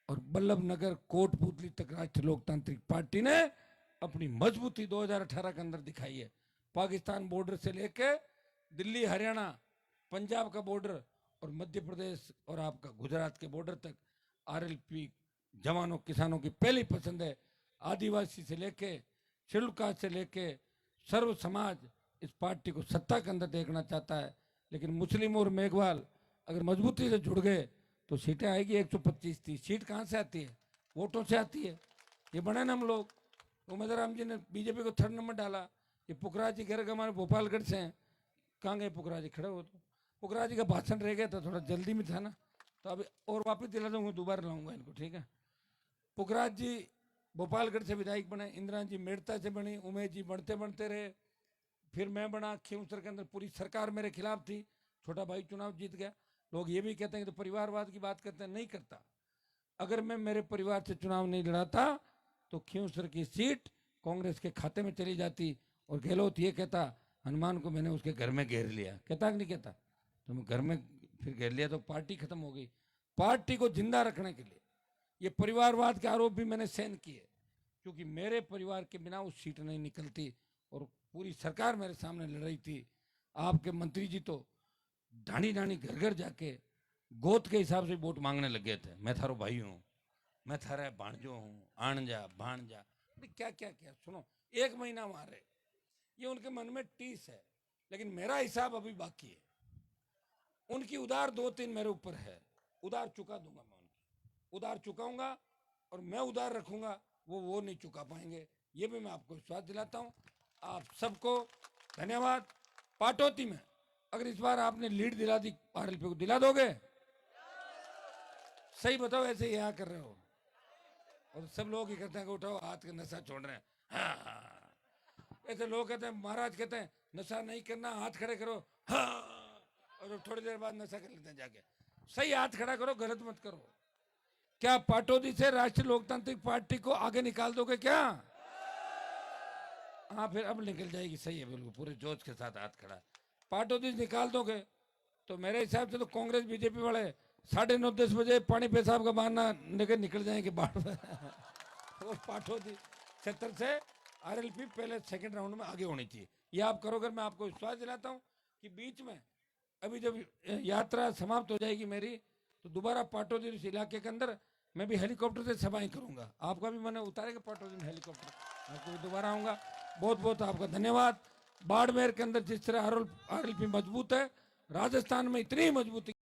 और बल्लभ नगर, कोटपुतली तक राष्ट्रीय लोकतांत्रिक पार्टी ने अपनी मजबूती 2018 के अंदर दिखाई है। पाकिस्तान बॉर्डर से लेके दिल्ली, हरियाणा, पंजाब का बॉर्डर और मध्य प्रदेश और आपका गुजरात के बॉर्डर तक आरएलपी जवानों किसानों की पहली पसंद है। आदिवासी से लेके शेड्यूल कास्ट से लेके सर्व समाज इस पार्टी को सत्ता के अंदर देखना चाहता है। लेकिन मुस्लिम और मेघवाल अगर मजबूती से जुड़ गए तो सीटें आएगी 125-30। सीट कहाँ से आती है? वोटों से आती है। ये बने ना हम लोग। उमेदवार राम जी ने बीजेपी को 3rd नंबर डाला। ये पुखराज जी घर हमारे भोपालगढ़ से हैं। कहाँ गए पुखराज जी? खड़े हो तो पुखराज जी का भाषण रह गया था, थोड़ा जल्दी में था ना, तो अभी और वापस दिला दूंगा, दोबारा लाऊंगा इनको, ठीक है। पुखराज जी भोपालगढ़ से विधायक बने, इंदिरा जी मेड़ता से बनी, उमेश जी बढ़ते बढ़ते रहे, फिर मैं बना। खींवसर के अंदर पूरी सरकार मेरे खिलाफ थी, छोटा भाई चुनाव जीत गया। लोग ये भी कहते हैं कि तो परिवारवाद की बात करते हैं, नहीं करता। अगर मैं मेरे परिवार से चुनाव नहीं लड़ाता तो खींवसर की सीट कांग्रेस के खाते में चली जाती। और गहलोत ये कहता हनुमान को मैंने उसके घर में घेर लिया, कहता कि नहीं कहता? तो मैं घर में फिर घेर लिया तो पार्टी खत्म हो गई। पार्टी को जिंदा रखने के लिए ये परिवारवाद के आरोप भी मैंने सहन किए, क्योंकि मेरे परिवार के बिना वो सीट नहीं निकलती और पूरी सरकार मेरे सामने लड़ रही थी। आपके मंत्री जी तो ढाणी ढाणी घर घर जाके गोद के हिसाब से वोट मांगने लग गए थे। मैं थारो भाई हूँ, मैं थारा भाणजो हूँ, आणजा भाणजा, क्या क्या क्या। सुनो, 1 महीना वहां रहे, ये उनके मन में टीस है, लेकिन मेरा हिसाब अभी बाकी है। उनकी उधार 2-3 मेरे ऊपर है, उधार चुका दूंगा मैं उनकी, उधार चुकाऊंगा और मैं उधार रखूंगा, वो नहीं चुका पाएंगे। ये भी मैं आपको विश्वास दिलाता हूं। आप सबको धन्यवाद। पाटौती में अगर इस बार आपने लीड दिला दी, आरएलपी को दिला दोगे? सही बताओ, ऐसे यहाँ कर रहे हो और सब लोग ही कहते हैं कि उठाओ हाथ के नशा छोड़ रहे हैं। हाँ, ऐसे लोग कहते हैं, महाराज कहते हैं नशा नहीं करना, हाथ खड़े करो। हाँ, और थोड़ी देर बाद नशा कर लेते हैं जाके। सही हाथ खड़ा करो, गलत मत करो। क्या पाटौदी से राष्ट्रीय लोकतांत्रिक पार्टी को आगे निकाल दोगे क्या? हाँ, फिर अब निकल जाएगी। सही है, बिल्कुल पूरे जोश के साथ हाथ खड़ा। पाटौदी निकाल दोगे तो मेरे हिसाब से तो कांग्रेस बीजेपी वाले 9:30-10 बजे पानी पेशाब का बहाना लेकर निकल जाएंगे बाढ़ में। और पाटौदी क्षेत्र से आरएलपी पहले 2nd राउंड में आगे होनी चाहिए। ये आप करोगे, मैं आपको विश्वास दिलाता हूँ कि बीच में अभी जब यात्रा समाप्त हो जाएगी मेरी, तो दोबारा पाटौदी इस इलाके के अंदर मैं भी हेलीकॉप्टर से सभाएं करूंगा। आपका भी मैंने उतारेगा पाटौदी में हेलीकॉप्टर, आपको भी दोबारा आऊंगा। बहुत बहुत आपका धन्यवाद। बाड़मेर के अंदर जिस तरह आरएलपी मजबूत है, राजस्थान में इतनी मजबूती